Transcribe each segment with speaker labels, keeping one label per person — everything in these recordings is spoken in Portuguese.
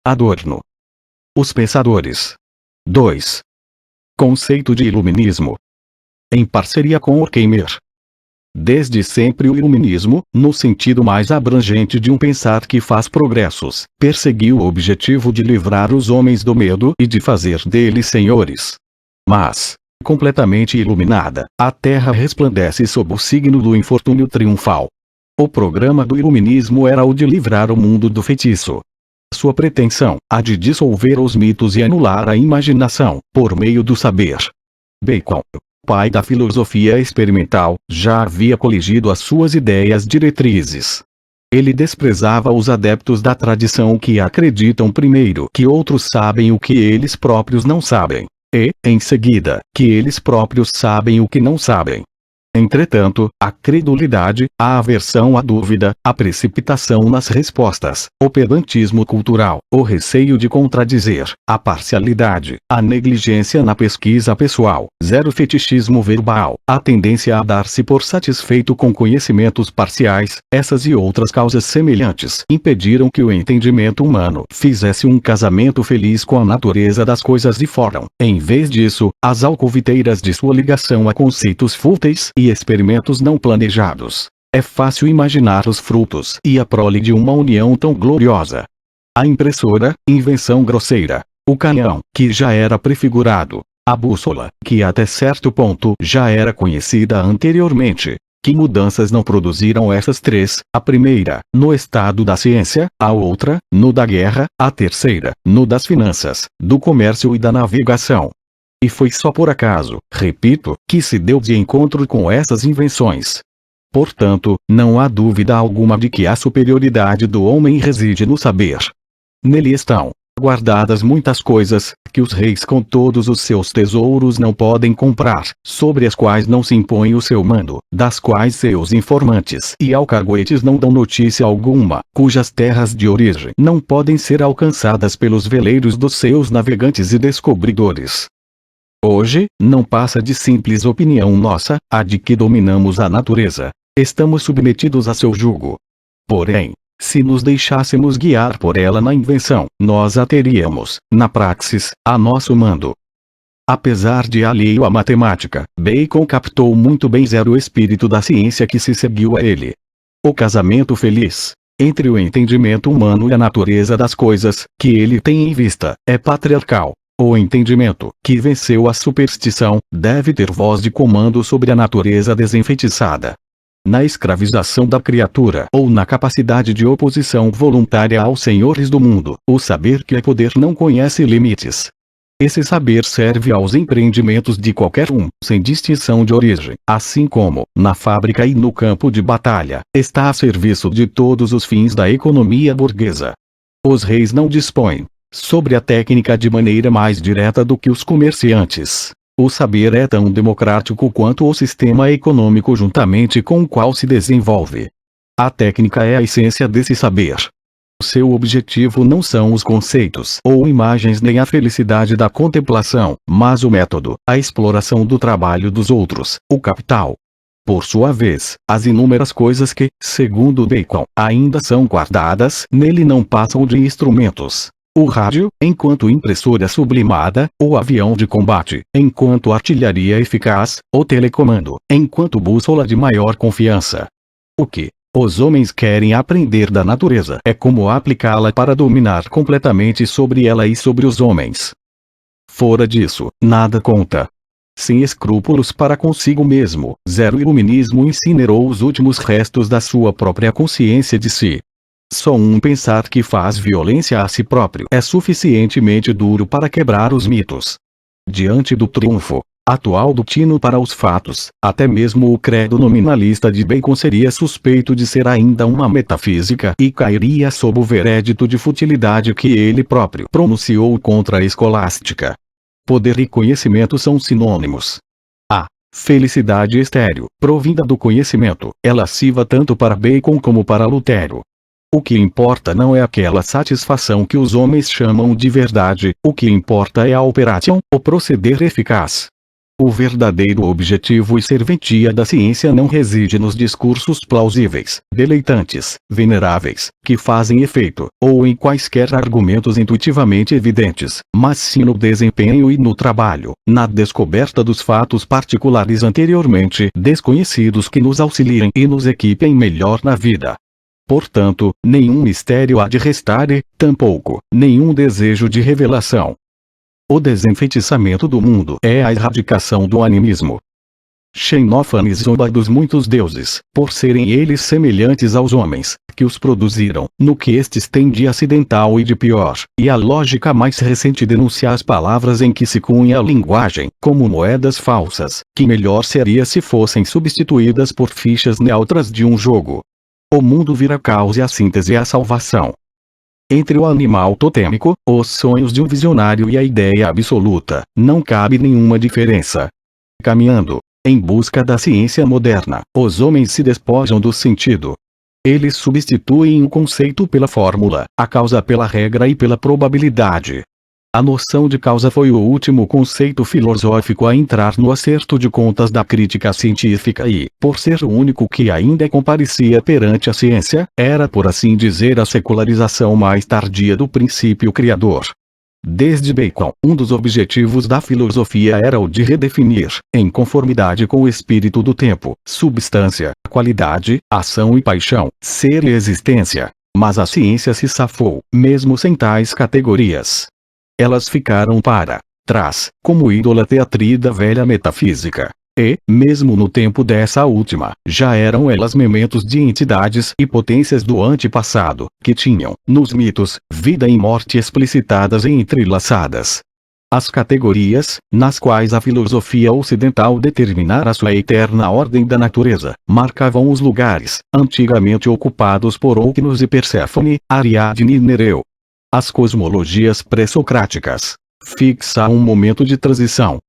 Speaker 1: Adorno. Os pensadores. 2. Conceito de iluminismo. Em parceria com Horkheimer. Desde sempre o iluminismo, no sentido mais abrangente de um pensar que faz progressos, perseguiu o objetivo de livrar os homens do medo e de fazer deles senhores. Mas, completamente iluminada, a Terra resplandece sob o signo do infortúnio triunfal. O programa do iluminismo era o de livrar o mundo do feitiço. Sua pretensão, a de dissolver os mitos e anular a imaginação, por meio do saber. Bacon, pai da filosofia experimental, já havia coligido as suas ideias diretrizes. Ele desprezava os adeptos da tradição que acreditam primeiro que outros sabem o que eles próprios não sabem, e, em seguida, que eles próprios sabem o que não sabem. Entretanto, a credulidade, a aversão à dúvida, a precipitação nas respostas, o pedantismo cultural, o receio de contradizer, a parcialidade, a negligência na pesquisa pessoal, zero fetichismo verbal, a tendência a dar-se por satisfeito com conhecimentos parciais, essas e outras causas semelhantes impediram que o entendimento humano fizesse um casamento feliz com a natureza das coisas de fora. Em vez disso, as alcoviteiras de sua ligação a conceitos fúteis e experimentos não planejados. É fácil imaginar os frutos e a prole de uma união tão gloriosa. A impressora, invenção grosseira. O canhão, que já era prefigurado. A bússola, que até certo ponto já era conhecida anteriormente. Que mudanças não produziram essas três? A primeira, no estado da ciência, a outra, no da guerra, a terceira, no das finanças, do comércio e da navegação. E foi só por acaso, repito, que se deu de encontro com essas invenções. Portanto, não há dúvida alguma de que a superioridade do homem reside no saber. Nele estão guardadas muitas coisas, que os reis com todos os seus tesouros não podem comprar, sobre as quais não se impõe o seu mando, das quais seus informantes e alcaguetes não dão notícia alguma, cujas terras de origem não podem ser alcançadas pelos veleiros dos seus navegantes e descobridores. Hoje, não passa de simples opinião nossa, a de que dominamos a natureza. Estamos submetidos a seu jugo. Porém, se nos deixássemos guiar por ela na invenção, nós a teríamos, na praxis, a nosso mando. Apesar de alheio à matemática, Bacon captou muito bem o espírito da ciência que se seguiu a ele. O casamento feliz entre o entendimento humano e a natureza das coisas, que ele tem em vista, é patriarcal. O entendimento, que venceu a superstição, deve ter voz de comando sobre a natureza desenfeitiçada. Na escravização da criatura ou na capacidade de oposição voluntária aos senhores do mundo, o saber que é poder não conhece limites. Esse saber serve aos empreendimentos de qualquer um, sem distinção de origem, assim como, na fábrica e no campo de batalha, está a serviço de todos os fins da economia burguesa. Os reis não dispõem sobre a técnica de maneira mais direta do que os comerciantes. O saber é tão democrático quanto o sistema econômico juntamente com o qual se desenvolve. A técnica é a essência desse saber. Seu objetivo não são os conceitos ou imagens nem a felicidade da contemplação, mas o método, a exploração do trabalho dos outros, o capital. Por sua vez, as inúmeras coisas que, segundo Bacon, ainda são guardadas nele não passam de instrumentos. O rádio, enquanto impressora sublimada, o avião de combate, enquanto artilharia eficaz, o telecomando, enquanto bússola de maior confiança. O que os homens querem aprender da natureza é como aplicá-la para dominar completamente sobre ela e sobre os homens. Fora disso, nada conta. Sem escrúpulos para consigo mesmo, zero iluminismo incinerou os últimos restos da sua própria consciência de si. Só um pensar que faz violência a si próprio é suficientemente duro para quebrar os mitos. Diante do triunfo atual do tino para os fatos, até mesmo o credo nominalista de Bacon seria suspeito de ser ainda uma metafísica e cairia sob o veredito de futilidade que ele próprio pronunciou contra a escolástica. Poder e conhecimento são sinônimos. A felicidade estéril, provinda do conhecimento, é lasciva tanto para Bacon como para Lutero. O que importa não é aquela satisfação que os homens chamam de verdade, o que importa é a operation, o proceder eficaz. O verdadeiro objetivo e serventia da ciência não reside nos discursos plausíveis, deleitantes, veneráveis, que fazem efeito, ou em quaisquer argumentos intuitivamente evidentes, mas sim no desempenho e no trabalho, na descoberta dos fatos particulares anteriormente desconhecidos que nos auxiliem e nos equipem melhor na vida. Portanto, nenhum mistério há de restar e, tampouco, nenhum desejo de revelação. O desenfeitiçamento do mundo é a erradicação do animismo. Xenófanes zomba dos muitos deuses, por serem eles semelhantes aos homens, que os produziram, no que estes têm de acidental e de pior, e a lógica mais recente denuncia as palavras em que se cunha a linguagem, como moedas falsas, que melhor seria se fossem substituídas por fichas neutras de um jogo. O mundo vira caos e a síntese é a salvação. Entre o animal totêmico, os sonhos de um visionário e a ideia absoluta, não cabe nenhuma diferença. Caminhando em busca da ciência moderna, os homens se despojam do sentido. Eles substituem o conceito pela fórmula, a causa pela regra e pela probabilidade. A noção de causa foi o último conceito filosófico a entrar no acerto de contas da crítica científica e, por ser o único que ainda comparecia perante a ciência, era por assim dizer a secularização mais tardia do princípio criador. Desde Bacon, um dos objetivos da filosofia era o de redefinir, em conformidade com o espírito do tempo, substância, qualidade, ação e paixão, ser e existência. Mas a ciência se safou, mesmo sem tais categorias. Elas ficaram para trás, como idolatria da velha metafísica. E, mesmo no tempo dessa última, já eram elas mementos de entidades e potências do antepassado, que tinham, nos mitos, vida e morte explicitadas e entrelaçadas. As categorias, nas quais a filosofia ocidental determinara sua eterna ordem da natureza, marcavam os lugares, antigamente ocupados por Oquinus e Perséfone, Ariadne e Nereu. As cosmologias pré-socráticas fixam um momento de transição.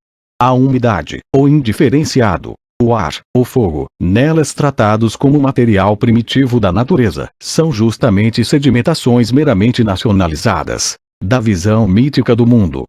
Speaker 1: A umidade, o indiferenciado, o ar, o fogo, nelas tratados como material primitivo da natureza, são justamente sedimentações meramente nacionalizadas da visão mítica do mundo.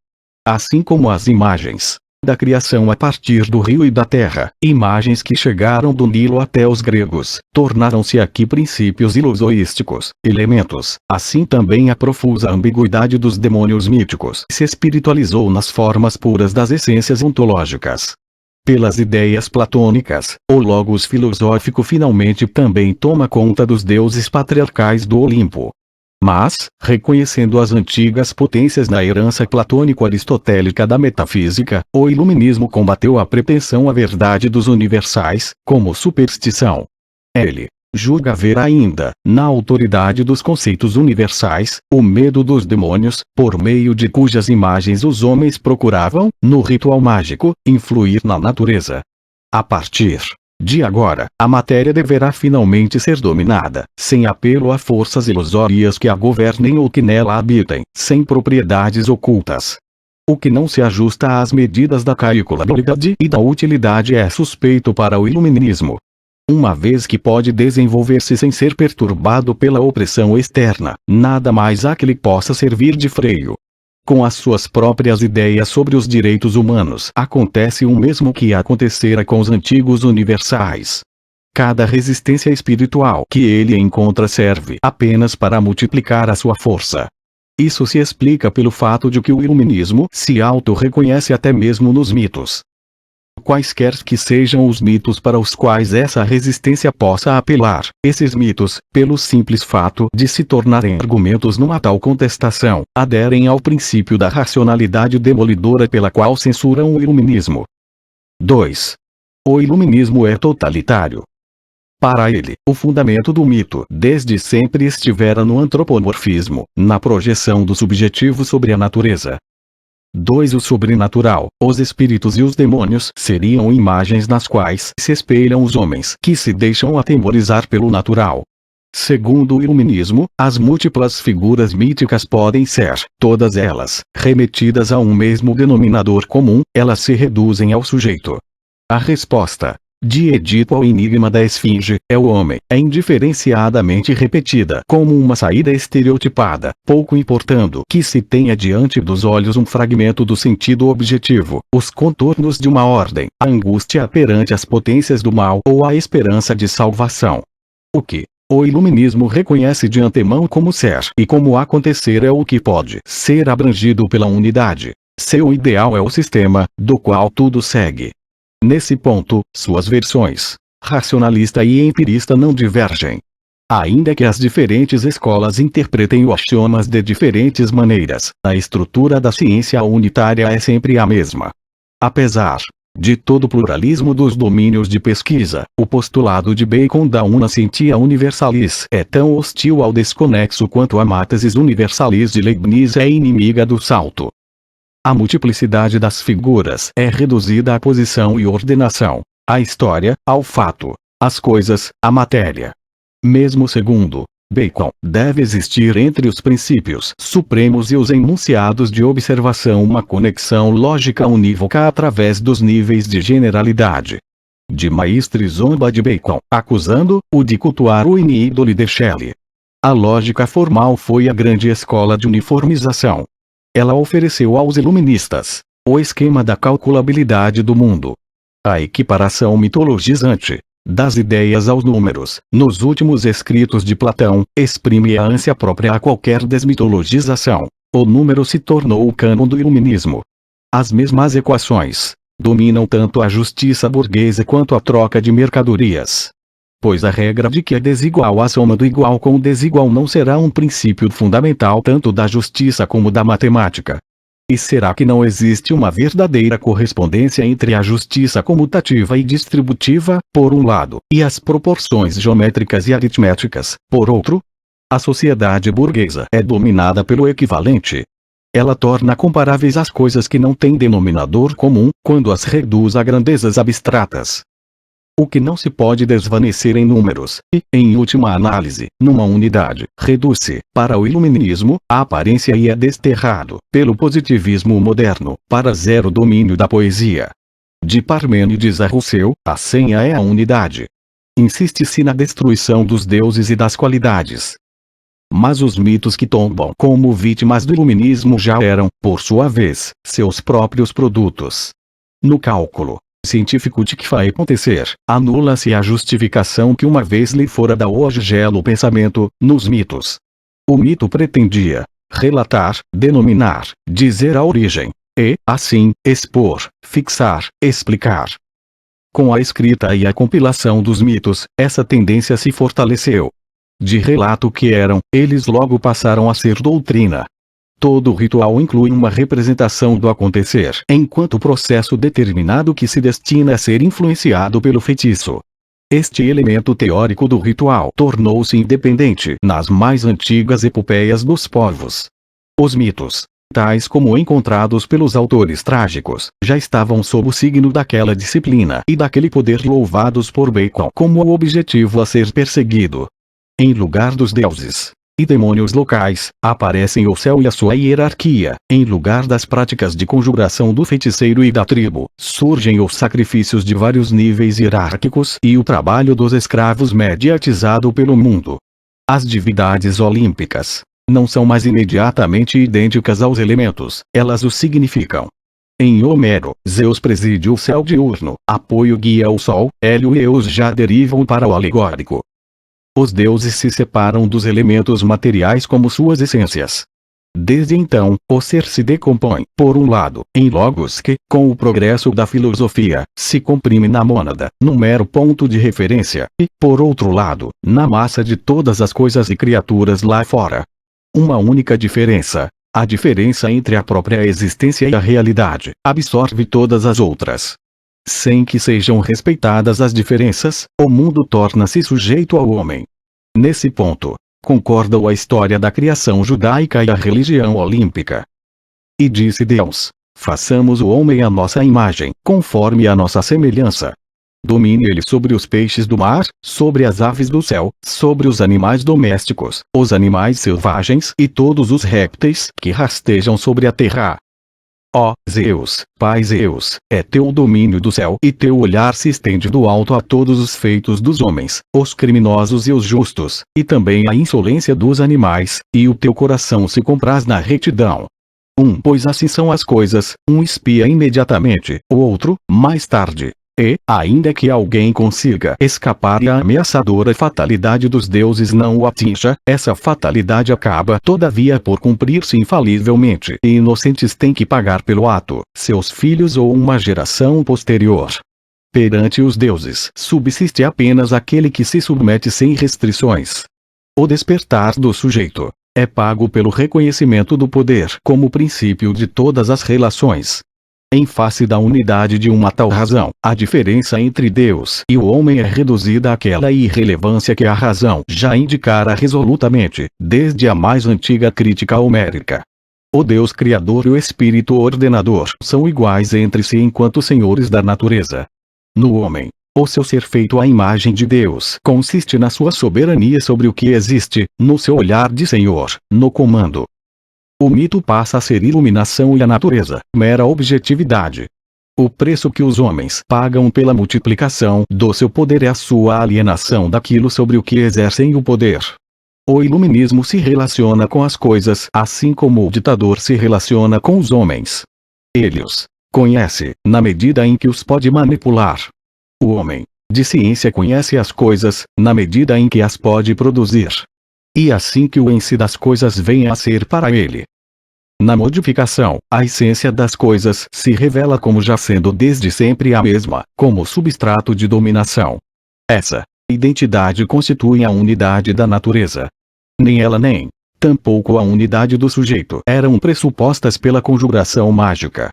Speaker 1: Assim como as imagens da criação a partir do rio e da terra, imagens que chegaram do Nilo até os gregos, tornaram-se aqui princípios ilusoísticos, elementos. Assim também a profusa ambiguidade dos demônios míticos se espiritualizou nas formas puras das essências ontológicas. Pelas ideias platônicas, o logos filosófico finalmente também toma conta dos deuses patriarcais do Olimpo. Mas, reconhecendo as antigas potências na herança platônico-aristotélica da metafísica, o iluminismo combateu a pretensão à verdade dos universais, como superstição. Ele julga haver ainda, na autoridade dos conceitos universais, o medo dos demônios, por meio de cujas imagens os homens procuravam, no ritual mágico, influir na natureza. A partir de agora, a matéria deverá finalmente ser dominada, sem apelo a forças ilusórias que a governem ou que nela habitem, sem propriedades ocultas. O que não se ajusta às medidas da calculabilidade e da utilidade é suspeito para o iluminismo. Uma vez que pode desenvolver-se sem ser perturbado pela opressão externa, nada mais há que lhe possa servir de freio. Com as suas próprias ideias sobre os direitos humanos acontece o mesmo que acontecera com os antigos universais. Cada resistência espiritual que ele encontra serve apenas para multiplicar a sua força. Isso se explica pelo fato de que o iluminismo se auto-reconhece até mesmo nos mitos. Quaisquer que sejam os mitos para os quais essa resistência possa apelar, esses mitos, pelo simples fato de se tornarem argumentos numa tal contestação, aderem ao princípio da racionalidade demolidora pela qual censuram o iluminismo. 2. O iluminismo é totalitário. Para ele, o fundamento do mito desde sempre estivera no antropomorfismo, na projeção do subjetivo sobre a natureza. 2. O sobrenatural, os espíritos e os demônios seriam imagens nas quais se espelham os homens que se deixam atemorizar pelo natural. Segundo o iluminismo, as múltiplas figuras míticas podem ser, todas elas, remetidas a um mesmo denominador comum, elas se reduzem ao sujeito. A resposta De Edipo ao enigma da esfinge, é o homem, é indiferenciadamente repetida como uma saída estereotipada, pouco importando que se tenha diante dos olhos um fragmento do sentido objetivo, os contornos de uma ordem, a angústia perante as potências do mal ou a esperança de salvação. O que o iluminismo reconhece de antemão como ser e como acontecer é o que pode ser abrangido pela unidade. Seu ideal é o sistema, do qual tudo segue. Nesse ponto, suas versões, racionalista e empirista, não divergem. Ainda que as diferentes escolas interpretem os axiomas de diferentes maneiras, a estrutura da ciência unitária é sempre a mesma. Apesar de todo o pluralismo dos domínios de pesquisa, o postulado de Bacon da una scientia universalis é tão hostil ao desconexo quanto a matesis universalis de Leibniz é inimiga do salto. A multiplicidade das figuras é reduzida à posição e ordenação, à história, ao fato, às coisas, à matéria. Mesmo segundo Bacon, deve existir entre os princípios supremos e os enunciados de observação uma conexão lógica unívoca através dos níveis de generalidade. De Maistre zomba de Bacon, acusando-o de cultuar o in-ídole de Shelley. A lógica formal foi a grande escola de uniformização. Ela ofereceu aos iluministas o esquema da calculabilidade do mundo. A equiparação mitologizante das ideias aos números, nos últimos escritos de Platão, exprime a ânsia própria a qualquer desmitologização. O número se tornou o cânon do iluminismo. As mesmas equações dominam tanto a justiça burguesa quanto a troca de mercadorias. Pois a regra de que é desigual a soma do igual com o desigual não será um princípio fundamental tanto da justiça como da matemática. E será que não existe uma verdadeira correspondência entre a justiça comutativa e distributiva, por um lado, e as proporções geométricas e aritméticas, por outro? A sociedade burguesa é dominada pelo equivalente. Ela torna comparáveis as coisas que não têm denominador comum, quando as reduz a grandezas abstratas. O que não se pode desvanecer em números, e, em última análise, numa unidade, reduz-se, para o iluminismo, a aparência e é desterrado, pelo positivismo moderno, para zero domínio da poesia. De Parmênides a Rousseau, a senha é a unidade. Insiste-se na destruição dos deuses e das qualidades. Mas os mitos que tombam como vítimas do iluminismo já eram, por sua vez, seus próprios produtos. No cálculo científico de que vai acontecer, anula-se a justificação que uma vez lhe fora da hoje gela o pensamento, nos mitos. O mito pretendia relatar, denominar, dizer a origem, e, assim, expor, fixar, explicar. Com a escrita e a compilação dos mitos, essa tendência se fortaleceu. De relato que eram, eles logo passaram a ser doutrina. Todo ritual inclui uma representação do acontecer enquanto processo determinado que se destina a ser influenciado pelo feitiço. Este elemento teórico do ritual tornou-se independente nas mais antigas epopeias dos povos. Os mitos, tais como encontrados pelos autores trágicos, já estavam sob o signo daquela disciplina e daquele poder louvados por Bacon como o objetivo a ser perseguido. Em lugar dos deuses e demônios locais, aparecem o céu e a sua hierarquia. Em lugar das práticas de conjuração do feiticeiro e da tribo, surgem os sacrifícios de vários níveis hierárquicos e o trabalho dos escravos mediatizado pelo mundo. As divindades olímpicas não são mais imediatamente idênticas aos elementos, elas os significam. Em Homero, Zeus preside o céu diurno, Apoio guia o sol, Hélio e Eus já derivam para o alegórico. Os deuses se separam dos elementos materiais como suas essências. Desde então, o ser se decompõe, por um lado, em logos que, com o progresso da filosofia, se comprime na mônada, num mero ponto de referência, e, por outro lado, na massa de todas as coisas e criaturas lá fora. Uma única diferença, a diferença entre a própria existência e a realidade, absorve todas as outras. Sem que sejam respeitadas as diferenças, o mundo torna-se sujeito ao homem. Nesse ponto, concordam a história da criação judaica e a religião olímpica. E disse Deus: façamos o homem à nossa imagem, conforme a nossa semelhança. Domine ele sobre os peixes do mar, sobre as aves do céu, sobre os animais domésticos, os animais selvagens e todos os répteis que rastejam sobre a terra. Ó Zeus, Pai Zeus, é teu o domínio do céu e teu olhar se estende do alto a todos os feitos dos homens, os criminosos e os justos, e também a insolência dos animais, e o teu coração se compraz na retidão. Pois assim são as coisas, um espia imediatamente, o outro, mais tarde. E, ainda que alguém consiga escapar e a ameaçadora fatalidade dos deuses não o atinja, essa fatalidade acaba todavia por cumprir-se infalivelmente, e inocentes têm que pagar pelo ato, seus filhos ou uma geração posterior. Perante os deuses subsiste apenas aquele que se submete sem restrições. O despertar do sujeito é pago pelo reconhecimento do poder como princípio de todas as relações. Em face da unidade de uma tal razão, a diferença entre Deus e o homem é reduzida àquela irrelevância que a razão já indicara resolutamente, desde a mais antiga crítica homérica. O Deus Criador e o Espírito Ordenador são iguais entre si enquanto senhores da natureza. No homem, o seu ser feito à imagem de Deus consiste na sua soberania sobre o que existe, no seu olhar de Senhor, no comando. O mito passa a ser iluminação e a natureza, mera objetividade. O preço que os homens pagam pela multiplicação do seu poder é a sua alienação daquilo sobre o que exercem o poder. O iluminismo se relaciona com as coisas assim como o ditador se relaciona com os homens. Ele os conhece, na medida em que os pode manipular. O homem de ciência conhece as coisas, na medida em que as pode produzir. E assim que o ente das coisas venha a ser para ele. Na modificação, a essência das coisas se revela como já sendo desde sempre a mesma, como substrato de dominação. Essa identidade constitui a unidade da natureza. Nem ela nem, tampouco a unidade do sujeito eram pressupostas pela conjuração mágica.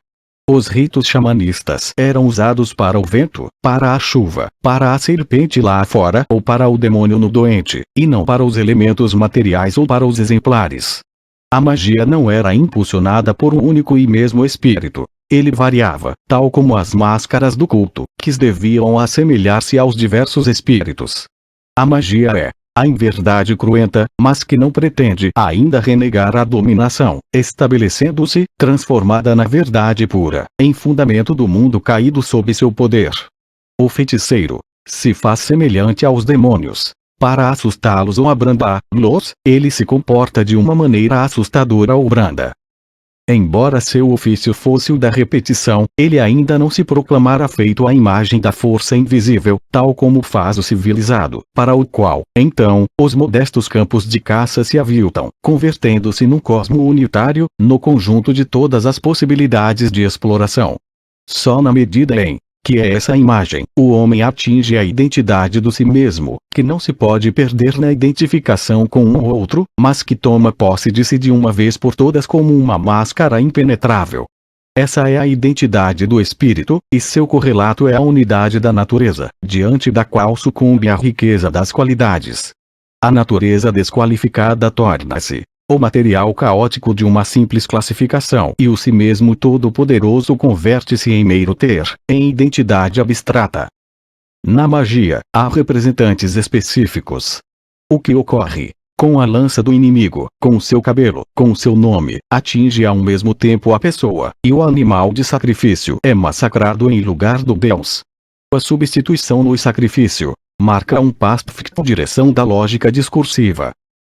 Speaker 1: Os ritos xamanistas eram usados para o vento, para a chuva, para a serpente lá fora ou para o demônio no doente, e não para os elementos materiais ou para os exemplares. A magia não era impulsionada por um único e mesmo espírito. Ele variava, tal como as máscaras do culto, que deviam assemelhar-se aos diversos espíritos. A magia é, em verdade cruenta, mas que não pretende ainda renegar a dominação, estabelecendo-se, transformada na verdade pura, em fundamento do mundo caído sob seu poder. O feiticeiro se faz semelhante aos demônios. Para assustá-los ou abrandá-los, ele se comporta de uma maneira assustadora ou branda. Embora seu ofício fosse o da repetição, ele ainda não se proclamara feito à imagem da força invisível, tal como faz o civilizado, para o qual, então, os modestos campos de caça se aviltam, convertendo-se num cosmo unitário, no conjunto de todas as possibilidades de exploração. Só na medida em que é essa imagem, o homem atinge a identidade do si mesmo, que não se pode perder na identificação com um ou outro, mas que toma posse de si de uma vez por todas como uma máscara impenetrável. Essa é a identidade do espírito, e seu correlato é a unidade da natureza, diante da qual sucumbe a riqueza das qualidades. A natureza desqualificada torna-se o material caótico de uma simples classificação, e o si mesmo todo-poderoso converte-se em mero ter, em identidade abstrata. Na magia, há representantes específicos. O que ocorre com a lança do inimigo, com o seu cabelo, com o seu nome, atinge ao mesmo tempo a pessoa, e o animal de sacrifício é massacrado em lugar do Deus. A substituição no sacrifício marca um passo ficto em direção da lógica discursiva.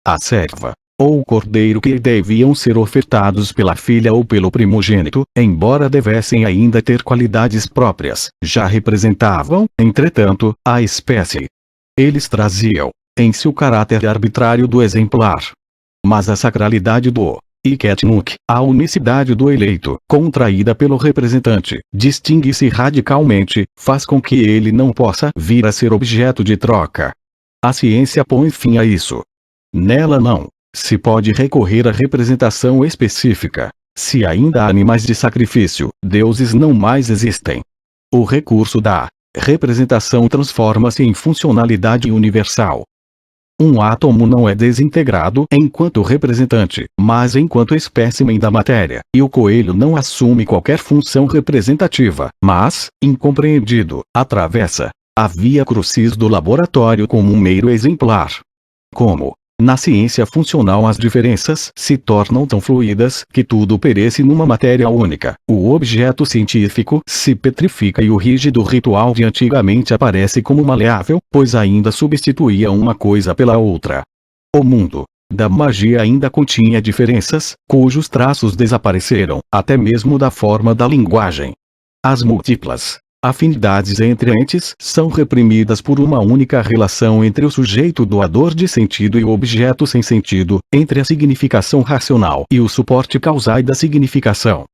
Speaker 1: A serva ou o cordeiro que deviam ser ofertados pela filha ou pelo primogênito, embora devessem ainda ter qualidades próprias, já representavam, entretanto, a espécie. Eles traziam em si o caráter arbitrário do exemplar. Mas a sacralidade do Iketnuk, a unicidade do eleito, contraída pelo representante, distingue-se radicalmente, faz com que ele não possa vir a ser objeto de troca. A ciência põe fim a isso. Nela não se pode recorrer à representação específica. Se ainda há animais de sacrifício, deuses não mais existem. O recurso da representação transforma-se em funcionalidade universal. Um átomo não é desintegrado enquanto representante, mas enquanto espécimen da matéria, e o coelho não assume qualquer função representativa, mas, incompreendido, atravessa a via crucis do laboratório como um mero exemplar. Como Na ciência funcional as diferenças se tornam tão fluidas que tudo perece numa matéria única. O objeto científico se petrifica e o rígido ritual de antigamente aparece como maleável, pois ainda substituía uma coisa pela outra. O mundo da magia ainda continha diferenças, cujos traços desapareceram, até mesmo da forma da linguagem. As múltiplas afinidades entre entes são reprimidas por uma única relação entre o sujeito doador de sentido e o objeto sem sentido, entre a significação racional e o suporte causal da significação.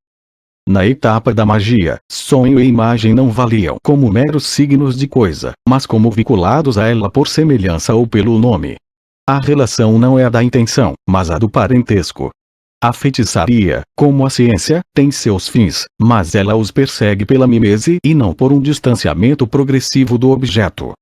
Speaker 1: Na etapa da magia, sonho e imagem não valiam como meros signos de coisa, mas como vinculados a ela por semelhança ou pelo nome. A relação não é a da intenção, mas a do parentesco. A feitiçaria, como a ciência, tem seus fins, mas ela os persegue pela mimese e não por um distanciamento progressivo do objeto.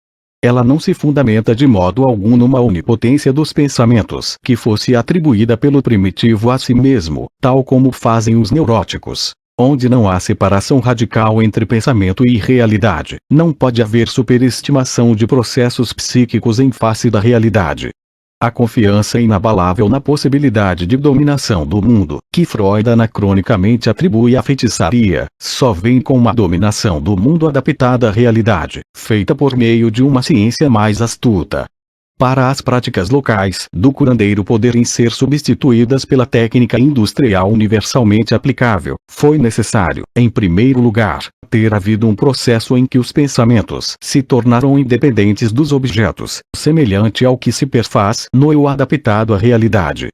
Speaker 1: Ela não se fundamenta de modo algum numa onipotência dos pensamentos que fosse atribuída pelo primitivo a si mesmo, tal como fazem os neuróticos. Onde não há separação radical entre pensamento e realidade, não pode haver superestimação de processos psíquicos em face da realidade. A confiança inabalável na possibilidade de dominação do mundo, que Freud anacronicamente atribui à feitiçaria, só vem com uma dominação do mundo adaptada à realidade, feita por meio de uma ciência mais astuta. Para as práticas locais do curandeiro poderem ser substituídas pela técnica industrial universalmente aplicável, foi necessário, em primeiro lugar, ter havido um processo em que os pensamentos se tornaram independentes dos objetos, semelhante ao que se perfaz no eu adaptado à realidade.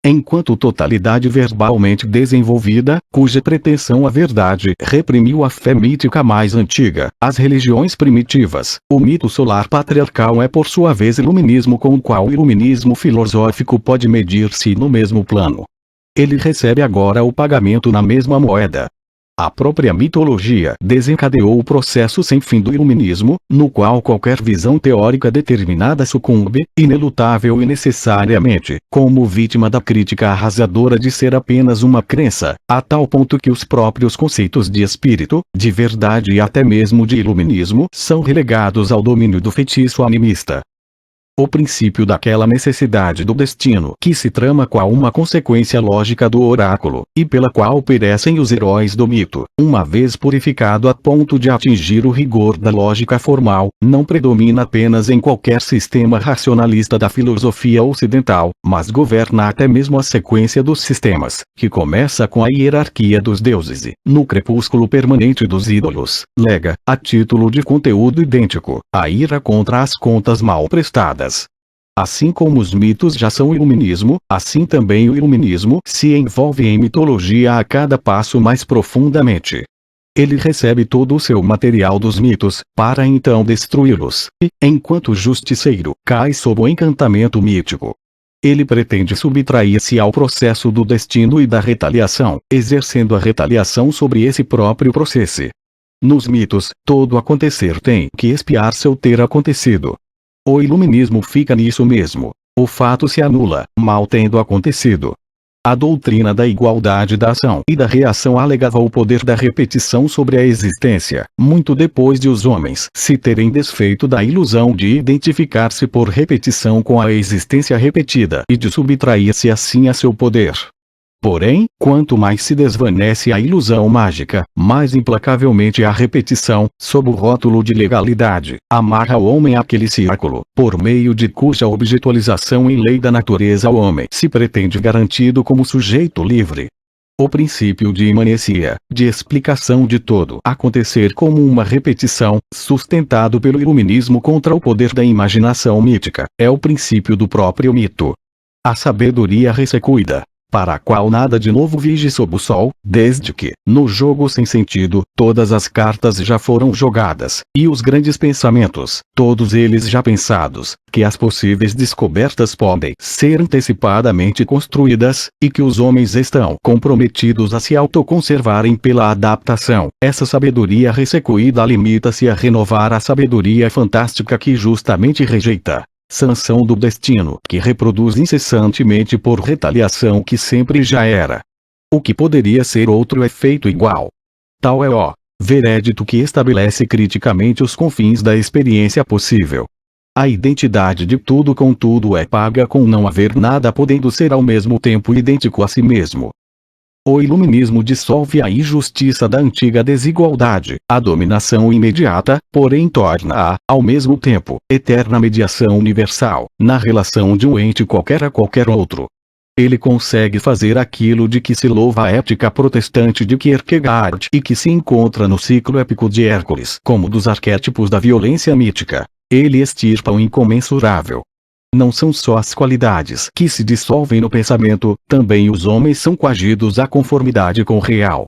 Speaker 1: Enquanto totalidade verbalmente desenvolvida, cuja pretensão à verdade reprimiu a fé mítica mais antiga, as religiões primitivas, o mito solar patriarcal é por sua vez iluminismo com o qual o iluminismo filosófico pode medir-se no mesmo plano. Ele recebe agora o pagamento na mesma moeda. A própria mitologia desencadeou o processo sem fim do iluminismo, no qual qualquer visão teórica determinada sucumbe, inelutável e necessariamente, como vítima da crítica arrasadora de ser apenas uma crença, a tal ponto que os próprios conceitos de espírito, de verdade e até mesmo de iluminismo são relegados ao domínio do feitiço animista. O princípio daquela necessidade do destino que se trama qual uma consequência lógica do oráculo, e pela qual perecem os heróis do mito, uma vez purificado a ponto de atingir o rigor da lógica formal, não predomina apenas em qualquer sistema racionalista da filosofia ocidental, mas governa até mesmo a sequência dos sistemas, que começa com a hierarquia dos deuses e, no crepúsculo permanente dos ídolos, lega, a título de conteúdo idêntico, a ira contra as contas mal prestadas. Assim como os mitos já são iluminismo, assim também o iluminismo se envolve em mitologia a cada passo mais profundamente. Ele recebe todo o seu material dos mitos, para então destruí-los, e, enquanto justiceiro, cai sob o encantamento mítico. Ele pretende subtrair-se ao processo do destino e da retaliação, exercendo a retaliação sobre esse próprio processo. Nos mitos, todo acontecer tem que expiar seu ter acontecido. O iluminismo fica nisso mesmo. O fato se anula, mal tendo acontecido. A doutrina da igualdade da ação e da reação alegava o poder da repetição sobre a existência, muito depois de os homens se terem desfeito da ilusão de identificar-se por repetição com a existência repetida e de subtrair-se assim a seu poder. Porém, quanto mais se desvanece a ilusão mágica, mais implacavelmente a repetição, sob o rótulo de legalidade, amarra o homem àquele círculo, por meio de cuja objetualização em lei da natureza o homem se pretende garantido como sujeito livre. O princípio de imanecia, de explicação de todo acontecer como uma repetição, sustentado pelo iluminismo contra o poder da imaginação mítica, é o princípio do próprio mito. A sabedoria ressecuida, para a qual nada de novo vige sob o sol, desde que, no jogo sem sentido, todas as cartas já foram jogadas, e os grandes pensamentos, todos eles já pensados, que as possíveis descobertas podem ser antecipadamente construídas, e que os homens estão comprometidos a se autoconservarem pela adaptação. Essa sabedoria ressecuída limita-se a renovar a sabedoria fantástica que justamente rejeita. Sanção do destino que reproduz incessantemente por retaliação que sempre já era. O que poderia ser outro é feito igual. Tal é o veredito que estabelece criticamente os confins da experiência possível. A identidade de tudo com tudo é paga com não haver nada podendo ser ao mesmo tempo idêntico a si mesmo. O iluminismo dissolve a injustiça da antiga desigualdade, a dominação imediata, porém torna-a, ao mesmo tempo, eterna mediação universal, na relação de um ente qualquer a qualquer outro. Ele consegue fazer aquilo de que se louva a ética protestante de Kierkegaard e que se encontra no ciclo épico de Hércules como dos arquétipos da violência mítica. Ele extirpa o incomensurável. Não são só as qualidades que se dissolvem no pensamento, também os homens são coagidos à conformidade com o real.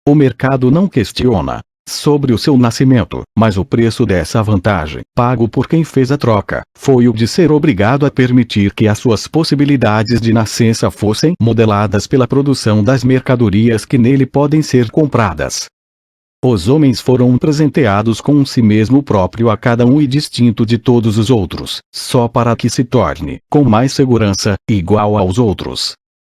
Speaker 1: O mercado não questiona sobre o seu nascimento, mas o preço dessa vantagem, pago por quem fez a troca, foi o de ser obrigado a permitir que as suas possibilidades de nascença fossem modeladas pela produção das mercadorias que nele podem ser compradas. Os homens foram presenteados com um si mesmo próprio a cada um e distinto de todos os outros, só para que se torne, com mais segurança, igual aos outros.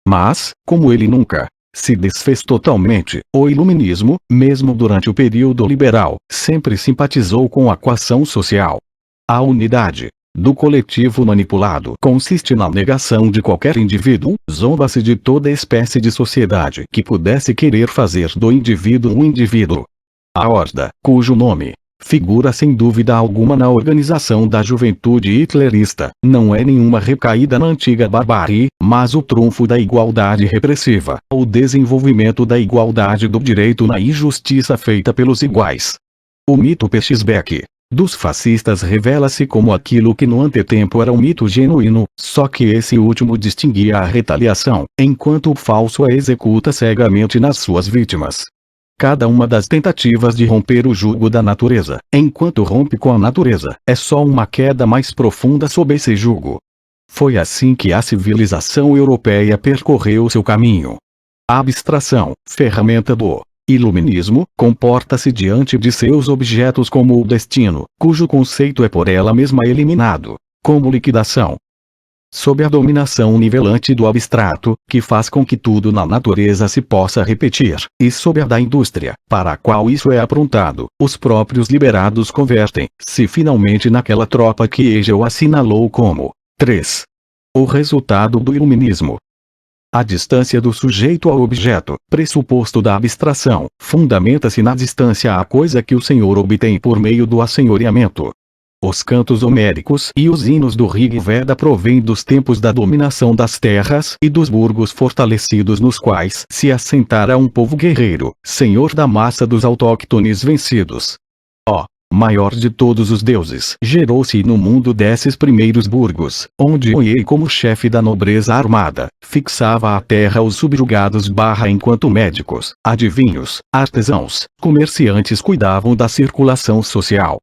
Speaker 1: Mas, como ele nunca se desfez totalmente, o iluminismo, mesmo durante o período liberal, sempre simpatizou com a coação social. A unidade do coletivo manipulado consiste na negação de qualquer indivíduo, zomba-se de toda espécie de sociedade que pudesse querer fazer do indivíduo um indivíduo. A horda, cujo nome figura sem dúvida alguma na organização da juventude hitlerista, não é nenhuma recaída na antiga barbárie, mas o trunfo da igualdade repressiva, o desenvolvimento da igualdade do direito na injustiça feita pelos iguais. O mito Pechsbeck dos fascistas revela-se como aquilo que no antetempo era um mito genuíno, só que esse último distinguia a retaliação, enquanto o falso a executa cegamente nas suas vítimas. Cada uma das tentativas de romper o jugo da natureza, enquanto rompe com a natureza, é só uma queda mais profunda sob esse jugo. Foi assim que a civilização europeia percorreu seu caminho. A abstração, ferramenta do iluminismo, comporta-se diante de seus objetos como o destino, cujo conceito é por ela mesma eliminado, como liquidação. Sob a dominação nivelante do abstrato, que faz com que tudo na natureza se possa repetir, e sob a da indústria, para a qual isso é aprontado, os próprios liberados convertem-se finalmente naquela tropa que Hegel assinalou como 3. O resultado do iluminismo. A distância do sujeito ao objeto, pressuposto da abstração, fundamenta-se na distância à coisa que o senhor obtém por meio do assenhoreamento. Os cantos homéricos e os hinos do Rig Veda provêm dos tempos da dominação das terras e dos burgos fortalecidos nos quais se assentara um povo guerreiro, senhor da massa dos autóctones vencidos. Ó maior de todos os deuses, gerou-se no mundo desses primeiros burgos, onde Oiei como chefe da nobreza armada, fixava à terra os subjugados enquanto médicos, adivinhos, artesãos, comerciantes cuidavam da circulação social.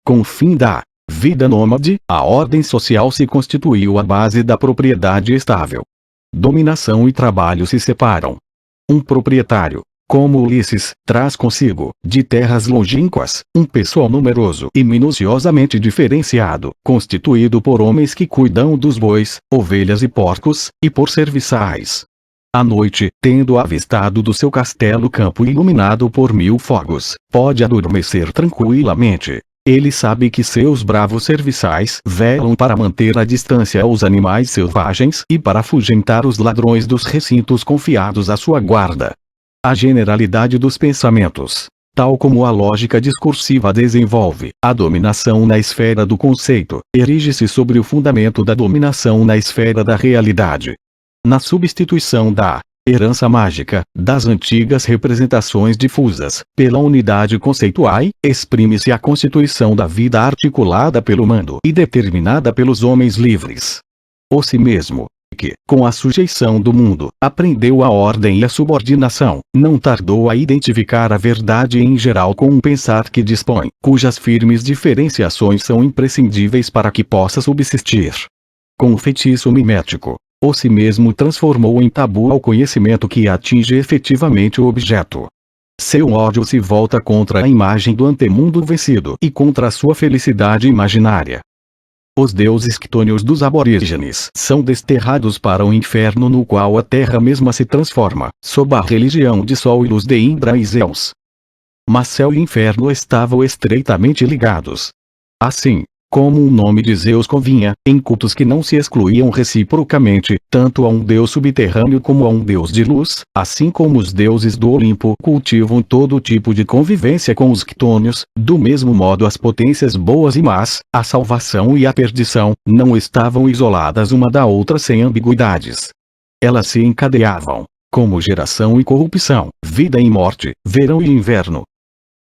Speaker 1: Com o fim da vida nômade, a ordem social se constituiu à base da propriedade estável. Dominação e trabalho se separam. Um proprietário, como Ulisses, traz consigo, de terras longínquas, um pessoal numeroso e minuciosamente diferenciado, constituído por homens que cuidam dos bois, ovelhas e porcos, e por serviçais. À noite, tendo avistado do seu castelo campo iluminado por 1000 fogos, pode adormecer tranquilamente. Ele sabe que seus bravos serviçais velam para manter a distância aos animais selvagens e para afugentar os ladrões dos recintos confiados à sua guarda. A generalidade dos pensamentos, tal como a lógica discursiva desenvolve a dominação na esfera do conceito, erige-se sobre o fundamento da dominação na esfera da realidade. Na substituição da herança mágica, das antigas representações difusas, pela unidade conceitual, exprime-se a constituição da vida articulada pelo mando e determinada pelos homens livres. O si mesmo, que, com a sujeição do mundo, aprendeu a ordem e a subordinação, não tardou a identificar a verdade em geral com um pensar que dispõe, cujas firmes diferenciações são imprescindíveis para que possa subsistir. Com o feitiço mimético, o si mesmo transformou em tabu ao conhecimento que atinge efetivamente o objeto. Seu ódio se volta contra a imagem do antemundo vencido e contra a sua felicidade imaginária. Os deuses quitônios dos aborígenes são desterrados para o inferno no qual a terra mesma se transforma, sob a religião de Sol e Luz de Indra e Zeus. Mas céu e inferno estavam estreitamente ligados. Assim, como o nome de Zeus convinha, em cultos que não se excluíam reciprocamente, tanto a um deus subterrâneo como a um deus de luz, assim como os deuses do Olimpo cultivam todo tipo de convivência com os quitônios, do mesmo modo as potências boas e más, a salvação e a perdição, não estavam isoladas uma da outra sem ambiguidades. Elas se encadeavam, como geração e corrupção, vida e morte, verão e inverno.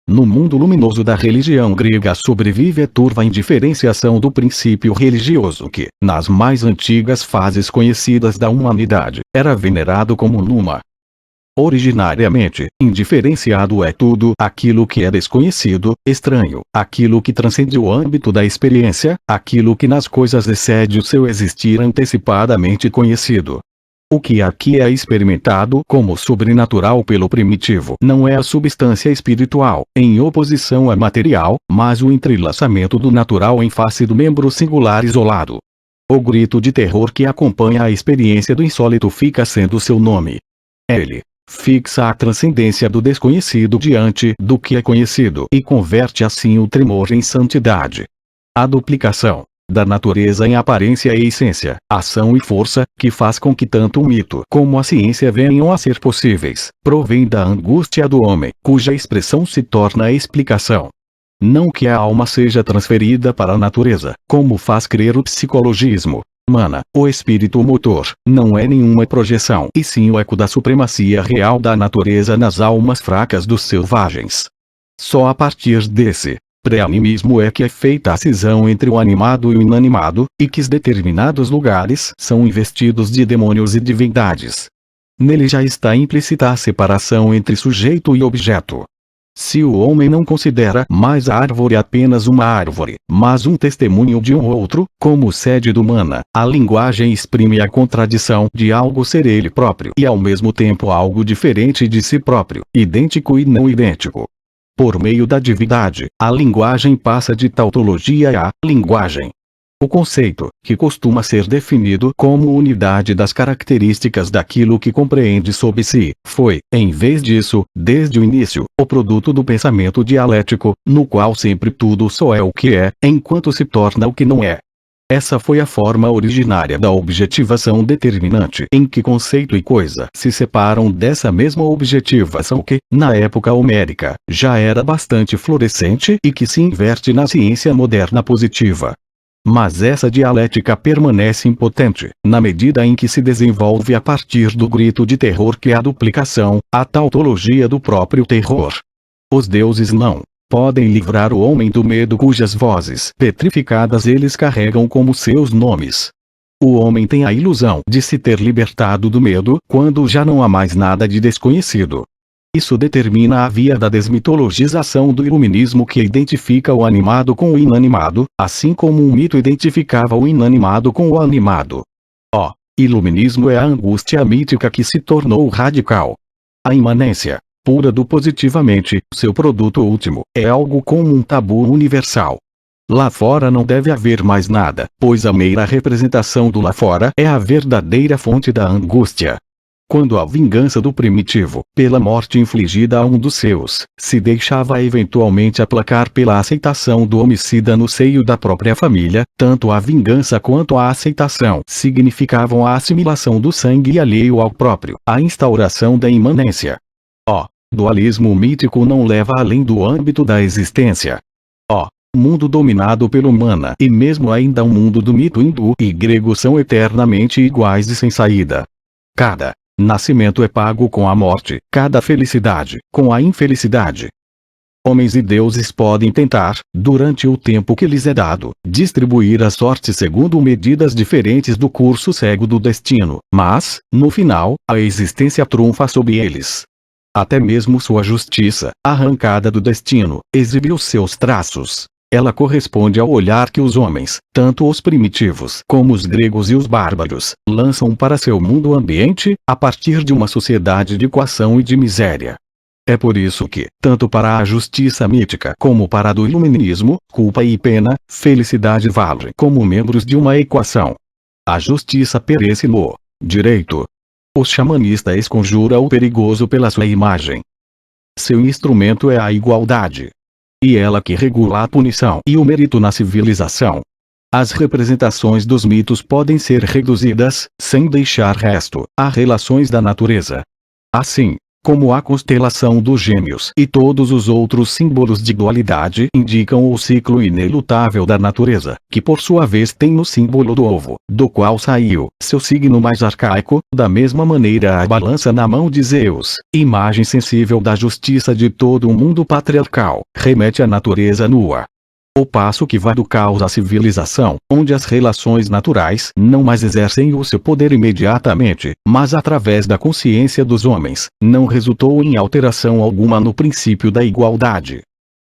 Speaker 1: No mundo luminoso da religião grega sobrevive a turva indiferenciação do princípio religioso que, nas mais antigas fases conhecidas da humanidade, era venerado como Numa. Originariamente, indiferenciado é tudo aquilo que é desconhecido, estranho, aquilo que transcende o âmbito da experiência, aquilo que nas coisas excede o seu existir antecipadamente conhecido. O que aqui é experimentado como sobrenatural pelo primitivo não é a substância espiritual, em oposição à material, mas o entrelaçamento do natural em face do membro singular isolado. O grito de terror que acompanha a experiência do insólito fica sendo seu nome. Ele fixa a transcendência do desconhecido diante do que é conhecido e converte assim o tremor em santidade. A duplicação da natureza em aparência e essência, ação e força, que faz com que tanto o mito como a ciência venham a ser possíveis, provém da angústia do homem, cuja expressão se torna a explicação. Não que a alma seja transferida para a natureza, como faz crer o psicologismo. Mana, o espírito motor, não é nenhuma projeção e sim o eco da supremacia real da natureza nas almas fracas dos selvagens. Só a partir desse pré-animismo é que é feita a cisão entre o animado e o inanimado, e que determinados lugares são investidos de demônios e divindades. Nele já está implícita a separação entre sujeito e objeto. Se o homem não considera mais a árvore apenas uma árvore, mas um testemunho de um outro, como sede do mana, a linguagem exprime a contradição de algo ser ele próprio e ao mesmo tempo algo diferente de si próprio, idêntico e não idêntico. Por meio da divindade, a linguagem passa de tautologia a linguagem. O conceito, que costuma ser definido como unidade das características daquilo que compreende sob si, foi, em vez disso, desde o início, o produto do pensamento dialético, no qual sempre tudo só é o que é, enquanto se torna o que não é. Essa foi a forma originária da objetivação determinante em que conceito e coisa se separam dessa mesma objetivação que, na época homérica, já era bastante florescente e que se inverte na ciência moderna positiva. Mas essa dialética permanece impotente, na medida em que se desenvolve a partir do grito de terror que é a duplicação, a tautologia do próprio terror. Os deuses não podem livrar o homem do medo cujas vozes petrificadas eles carregam como seus nomes. O homem tem a ilusão de se ter libertado do medo quando já não há mais nada de desconhecido. Isso determina a via da desmitologização do iluminismo que identifica o animado com o inanimado, assim como um mito identificava o inanimado com o animado. O iluminismo é a angústia mítica que se tornou radical. A imanência pura do positivamente, seu produto último, é algo como um tabu universal. Lá fora não deve haver mais nada, pois a mera representação do lá fora é a verdadeira fonte da angústia. Quando a vingança do primitivo, pela morte infligida a um dos seus, se deixava eventualmente aplacar pela aceitação do homicida no seio da própria família, tanto a vingança quanto a aceitação significavam a assimilação do sangue alheio ao próprio, a instauração da imanência. O dualismo mítico não leva além do âmbito da existência. O mundo dominado pelo mana e mesmo ainda o mundo do mito hindu e grego são eternamente iguais e sem saída. Cada nascimento é pago com a morte, cada felicidade, com a infelicidade. Homens e deuses podem tentar, durante o tempo que lhes é dado, distribuir a sorte segundo medidas diferentes do curso cego do destino, mas, no final, a existência trunfa sobre eles. Até mesmo sua justiça, arrancada do destino, exibe os seus traços. Ela corresponde ao olhar que os homens, tanto os primitivos como os gregos e os bárbaros, lançam para seu mundo ambiente, a partir de uma sociedade de coação e de miséria. É por isso que, tanto para a justiça mítica como para a do iluminismo, culpa e pena, felicidade valem como membros de uma equação. A justiça perece no direito. O xamanista esconjura o perigoso pela sua imagem. Seu instrumento é a igualdade. e ela que regula a punição e o mérito na civilização. As representações dos mitos podem ser reduzidas, sem deixar resto, a relações da natureza. Assim, como a constelação dos Gêmeos e todos os outros símbolos de dualidade indicam o ciclo inelutável da natureza, que por sua vez tem o símbolo do ovo, do qual saiu, seu signo mais arcaico, da mesma maneira a balança na mão de Zeus, imagem sensível da justiça de todo o mundo patriarcal, remete à natureza nua. O passo que vai do caos à civilização, onde as relações naturais não mais exercem o seu poder imediatamente, mas através da consciência dos homens, não resultou em alteração alguma no princípio da igualdade.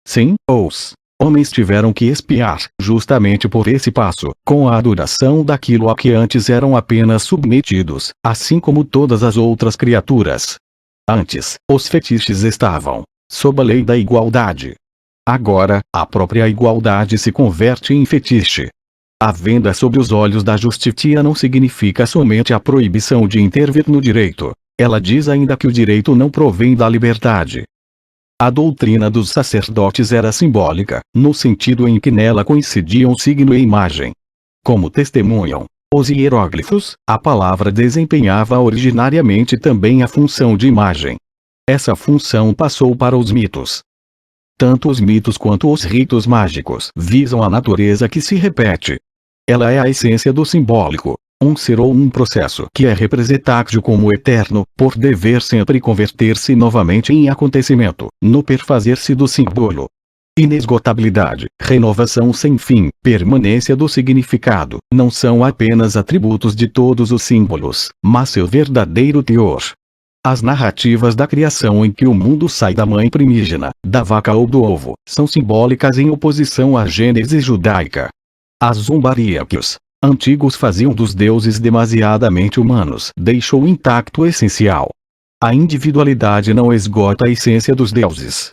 Speaker 1: Sim, os homens tiveram que expiar, justamente por esse passo, com a adoração daquilo a que antes eram apenas submetidos, assim como todas as outras criaturas. Antes, os fetiches estavam sob a lei da igualdade. Agora, a própria igualdade se converte em fetiche. A venda sob os olhos da justiça não significa somente a proibição de intervir no direito. Ela diz ainda que o direito não provém da liberdade. A doutrina dos sacerdotes era simbólica, no sentido em que nela coincidiam signo e imagem. Como testemunham os hieróglifos, a palavra desempenhava originariamente também a função de imagem. Essa função passou para os mitos. Tanto os mitos quanto os ritos mágicos visam a natureza que se repete. Ela é a essência do simbólico, um ser ou um processo que é representado como eterno, por dever sempre converter-se novamente em acontecimento, no perfazer-se do símbolo. Inesgotabilidade, renovação sem fim, permanência do significado, não são apenas atributos de todos os símbolos, mas seu verdadeiro teor. As narrativas da criação em que o mundo sai da mãe primígena, da vaca ou do ovo, são simbólicas em oposição à gênese judaica. As zombaríacos antigos faziam dos deuses demasiadamente humanos, deixou intacto o essencial. A individualidade não esgota a essência dos deuses.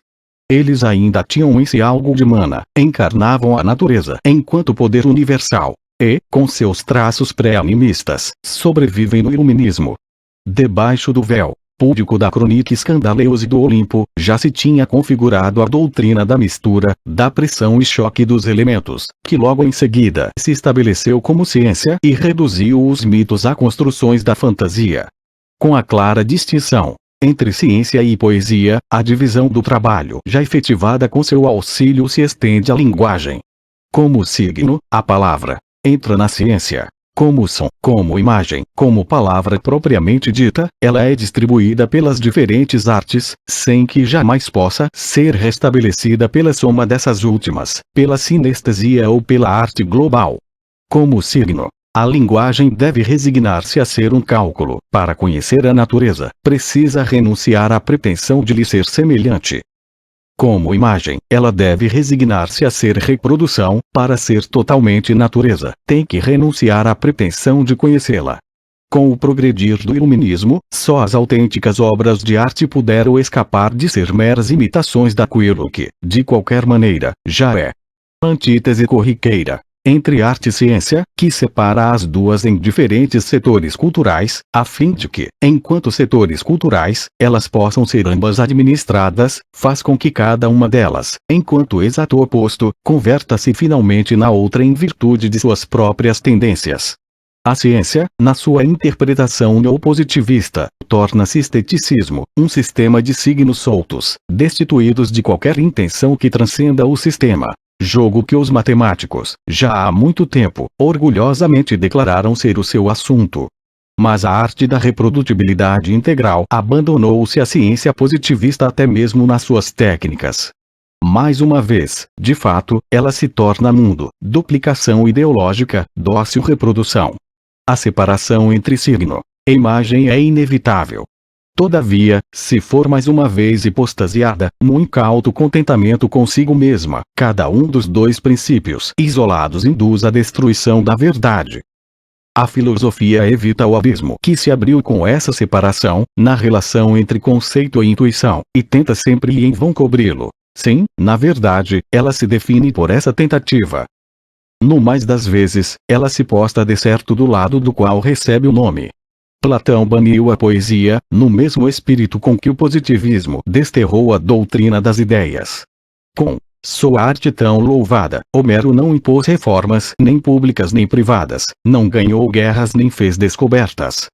Speaker 1: Eles ainda tinham em si algo de mana, encarnavam a natureza enquanto poder universal, e, com seus traços pré-animistas, sobrevivem no iluminismo. Debaixo do véu púdico da crônica escandalosa do Olimpo, já se tinha configurado a doutrina da mistura, da pressão e choque dos elementos, que logo em seguida se estabeleceu como ciência e reduziu os mitos a construções da fantasia. Com a clara distinção entre ciência e poesia, a divisão do trabalho já efetivada com seu auxílio se estende à linguagem. Como signo, a palavra entra na ciência. Como som, como imagem, como palavra propriamente dita, ela é distribuída pelas diferentes artes, sem que jamais possa ser restabelecida pela soma dessas últimas, pela sinestesia ou pela arte global. Como signo, a linguagem deve resignar-se a ser um cálculo. Para conhecer a natureza, precisa renunciar à pretensão de lhe ser semelhante. Como imagem, ela deve resignar-se a ser reprodução. Para ser totalmente natureza, tem que renunciar à pretensão de conhecê-la. Com o progredir do iluminismo, só as autênticas obras de arte puderam escapar de ser meras imitações daquilo que, de qualquer maneira, já é antítese corriqueira entre arte e ciência, que separa as duas em diferentes setores culturais, a fim de que, enquanto setores culturais, elas possam ser ambas administradas, faz com que cada uma delas, enquanto exato oposto, converta-se finalmente na outra em virtude de suas próprias tendências. A ciência, na sua interpretação neopositivista, torna-se esteticismo, um sistema de signos soltos, destituídos de qualquer intenção que transcenda o sistema. Jogo que os matemáticos, já há muito tempo, orgulhosamente declararam ser o seu assunto. Mas a arte da reprodutibilidade integral abandonou-se à ciência positivista até mesmo nas suas técnicas. Mais uma vez, de fato, ela se torna mundo, duplicação ideológica, dócil reprodução. A separação entre signo e imagem é inevitável. Todavia, se for mais uma vez hipostasiada, no incauto contentamento consigo mesma, cada um dos dois princípios isolados induz à destruição da verdade. A filosofia evita o abismo que se abriu com essa separação, na relação entre conceito e intuição, e tenta sempre e em vão cobri-lo. Sim, na verdade, ela se define por essa tentativa. No mais das vezes, ela se posta de certo do lado do qual recebe o nome. Platão baniu a poesia, no mesmo espírito com que o positivismo desterrou a doutrina das ideias. Com Sua arte tão louvada, Homero não impôs reformas nem públicas nem privadas, não ganhou guerras nem fez descobertas.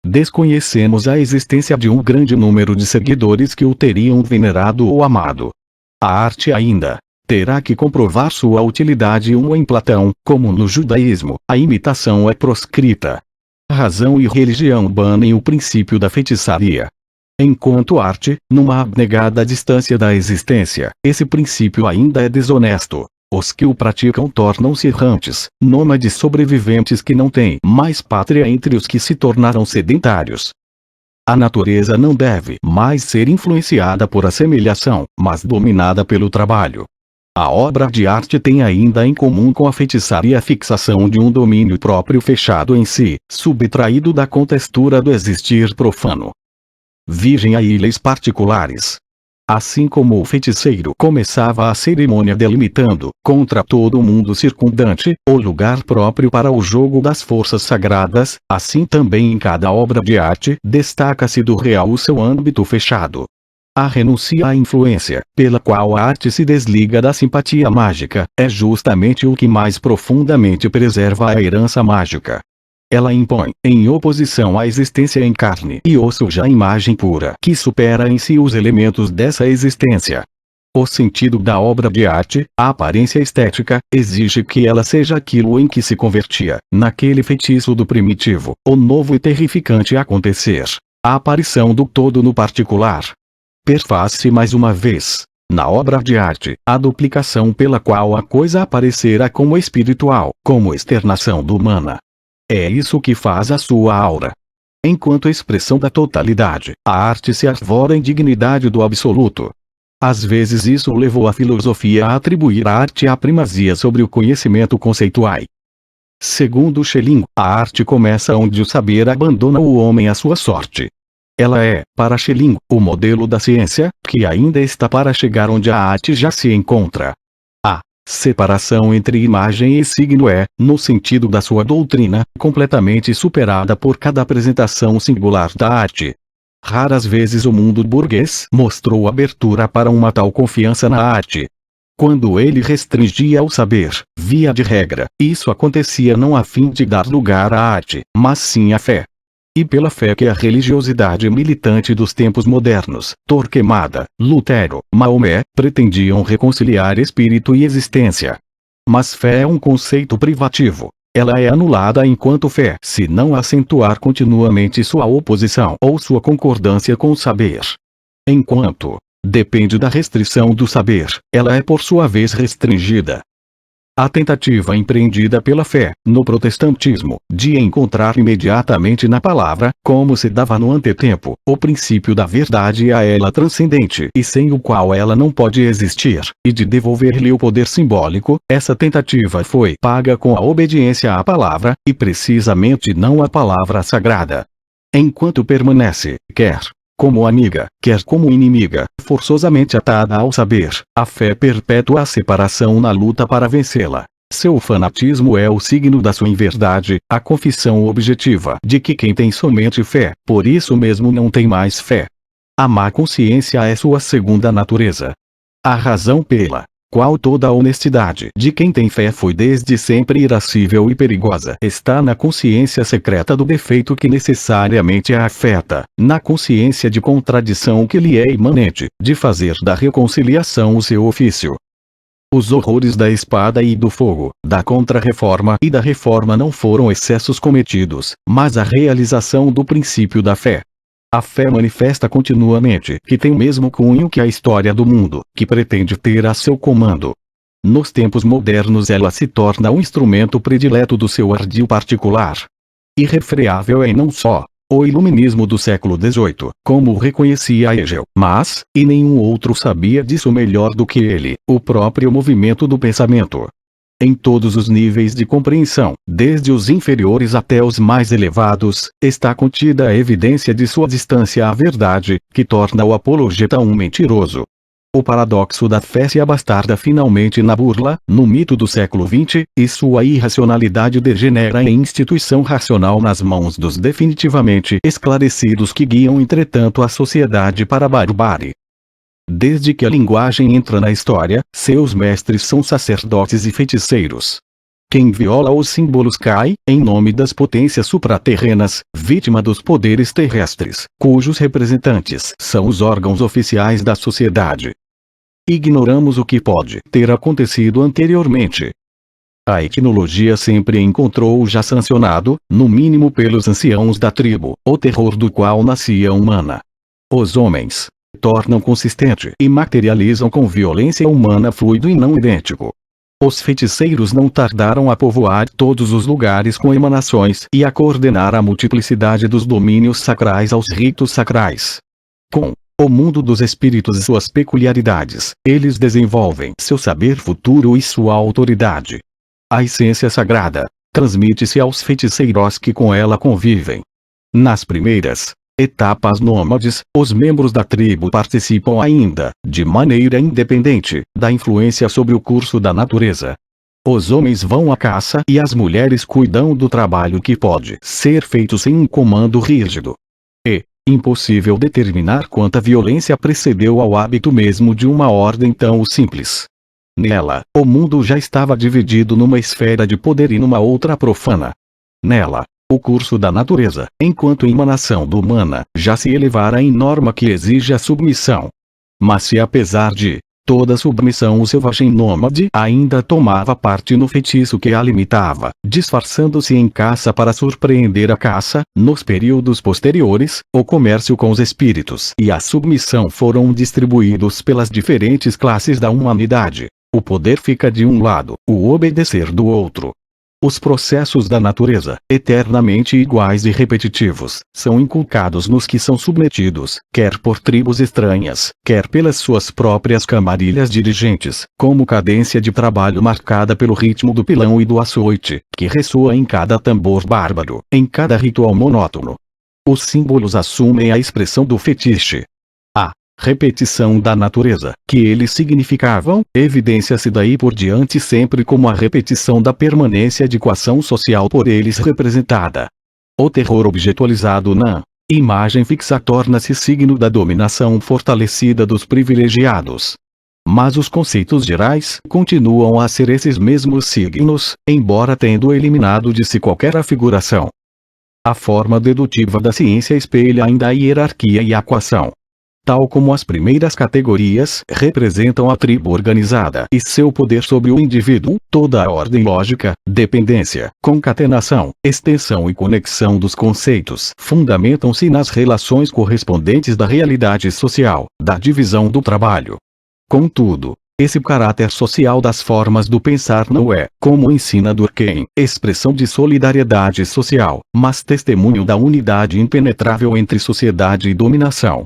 Speaker 1: Desconhecemos a existência de um grande número de seguidores que o teriam venerado ou amado. A arte ainda terá que comprovar sua utilidade em Platão, como no judaísmo, a imitação é proscrita. Razão e religião banem o princípio da feitiçaria. Enquanto arte, numa abnegada distância da existência, esse princípio ainda é desonesto. Os que o praticam tornam-se errantes, nômades sobreviventes que não têm mais pátria entre os que se tornaram sedentários. A natureza não deve mais ser influenciada por assemelhação, mas dominada pelo trabalho. A obra de arte tem ainda em comum com a feitiçaria a fixação de um domínio próprio fechado em si, subtraído da contextura do existir profano. Vigem a ilhas particulares. Assim como o feiticeiro começava a cerimônia delimitando, contra todo o mundo circundante, o lugar próprio para o jogo das forças sagradas, assim também em cada obra de arte destaca-se do real o seu âmbito fechado. A renúncia à influência, pela qual a arte se desliga da simpatia mágica, é justamente o que mais profundamente preserva a herança mágica. Ela impõe, em oposição à existência em carne e osso já imagem pura que supera em si os elementos dessa existência. O sentido da obra de arte, a aparência estética, exige que ela seja aquilo em que se convertia, naquele feitiço do primitivo, o novo e terrificante acontecer, a aparição do todo no particular. Perfaz-se mais uma vez, na obra de arte, a duplicação pela qual a coisa aparecerá como espiritual, como externação do humana. É isso que faz a sua aura. Enquanto expressão da totalidade, a arte se arvora em dignidade do absoluto. Às vezes isso levou a filosofia a atribuir à arte a primazia sobre o conhecimento conceitual. Segundo Schelling, a arte começa onde o saber abandona o homem à sua sorte. Ela é, para Schelling, o modelo da ciência, que ainda está para chegar onde a arte já se encontra. A separação entre imagem e signo é, no sentido da sua doutrina, completamente superada por cada apresentação singular da arte. Raras vezes o mundo burguês mostrou abertura para uma tal confiança na arte. Quando ele restringia o saber, via de regra, isso acontecia não a fim de dar lugar à arte, mas sim à fé. E pela fé que a religiosidade militante dos tempos modernos, Torquemada, Lutero, Maomé, pretendiam reconciliar espírito e existência. Mas fé é um conceito privativo. Ela é anulada enquanto fé se não acentuar continuamente sua oposição ou sua concordância com o saber. Enquanto depende da restrição do saber, ela é por sua vez restringida. A tentativa empreendida pela fé, no protestantismo, de encontrar imediatamente na palavra, como se dava no antetempo, o princípio da verdade a ela transcendente e sem o qual ela não pode existir, e de devolver-lhe o poder simbólico, essa tentativa foi paga com a obediência à palavra, e precisamente não à palavra sagrada. Enquanto permanece, quer como amiga, quer como inimiga, forçosamente atada ao saber, a fé perpétua a separação na luta para vencê-la. Seu fanatismo é o signo da sua inverdade, a confissão objetiva de que quem tem somente fé, por isso mesmo não tem mais fé. A má consciência é sua segunda natureza. A razão pela qual toda a honestidade de quem tem fé foi desde sempre irascível e perigosa está na consciência secreta do defeito que necessariamente a afeta, na consciência de contradição que lhe é imanente, de fazer da reconciliação o seu ofício. Os horrores da espada e do fogo, da contra-reforma e da reforma não foram excessos cometidos, mas a realização do princípio da fé. A fé manifesta continuamente que tem o mesmo cunho que a história do mundo, que pretende ter a seu comando. Nos tempos modernos ela se torna um instrumento predileto do seu ardil particular. Irrefreável é não só o iluminismo do século XVIII, como reconhecia Hegel, mas, e nenhum outro sabia disso melhor do que ele, o próprio movimento do pensamento. Em todos os níveis de compreensão, desde os inferiores até os mais elevados, está contida a evidência de sua distância à verdade, que torna o apologeta um mentiroso. O paradoxo da fé se abastarda finalmente na burla, no mito do século XX, e sua irracionalidade degenera em instituição racional nas mãos dos definitivamente esclarecidos que guiam entretanto a sociedade para a barbárie. Desde que a linguagem entra na história, seus mestres são sacerdotes e feiticeiros. Quem viola os símbolos cai, em nome das potências supraterrenas, vítima dos poderes terrestres, cujos representantes são os órgãos oficiais da sociedade. Ignoramos o que pode ter acontecido anteriormente. A etnologia sempre encontrou já sancionado, no mínimo pelos anciãos da tribo, o terror do qual nascia humana. Os homens tornam consistente e materializam com violência humana fluido e não idêntico. Os feiticeiros não tardaram a povoar todos os lugares com emanações e a coordenar a multiplicidade dos domínios sacrais aos ritos sacrais. Com o mundo dos espíritos e suas peculiaridades, eles desenvolvem seu saber futuro e sua autoridade. A essência sagrada transmite-se aos feiticeiros que com ela convivem. Nas primeiras etapas nômades, os membros da tribo participam ainda, de maneira independente, da influência sobre o curso da natureza. Os homens vão à caça e as mulheres cuidam do trabalho que pode ser feito sem um comando rígido. É impossível determinar quanta violência precedeu ao hábito mesmo de uma ordem tão simples. Nela, o mundo já estava dividido numa esfera de poder e numa outra profana. Nela, o curso da natureza, enquanto emanação do humana, já se elevara em norma que exige a submissão. Mas se apesar de toda submissão o selvagem nômade ainda tomava parte no feitiço que a limitava, disfarçando-se em caça para surpreender a caça, nos períodos posteriores, o comércio com os espíritos e a submissão foram distribuídos pelas diferentes classes da humanidade. O poder fica de um lado, o obedecer do outro. Os processos da natureza, eternamente iguais e repetitivos, são inculcados nos que são submetidos, quer por tribos estranhas, quer pelas suas próprias camarilhas dirigentes, como cadência de trabalho marcada pelo ritmo do pilão e do açoite, que ressoa em cada tambor bárbaro, em cada ritual monótono. Os símbolos assumem a expressão do fetiche. A repetição da natureza, que eles significavam, evidencia-se daí por diante sempre como a repetição da permanência de coação social por eles representada. O terror objetualizado na imagem fixa torna-se signo da dominação fortalecida dos privilegiados. Mas os conceitos gerais continuam a ser esses mesmos signos, embora tendo eliminado de si qualquer afiguração. A forma dedutiva da ciência espelha ainda a hierarquia e a coação. Tal como as primeiras categorias representam a tribo organizada e seu poder sobre o indivíduo, toda a ordem lógica, dependência, concatenação, extensão e conexão dos conceitos fundamentam-se nas relações correspondentes da realidade social, da divisão do trabalho. Contudo, esse caráter social das formas do pensar não é, como ensina Durkheim, expressão de solidariedade social, mas testemunho da unidade impenetrável entre sociedade e dominação.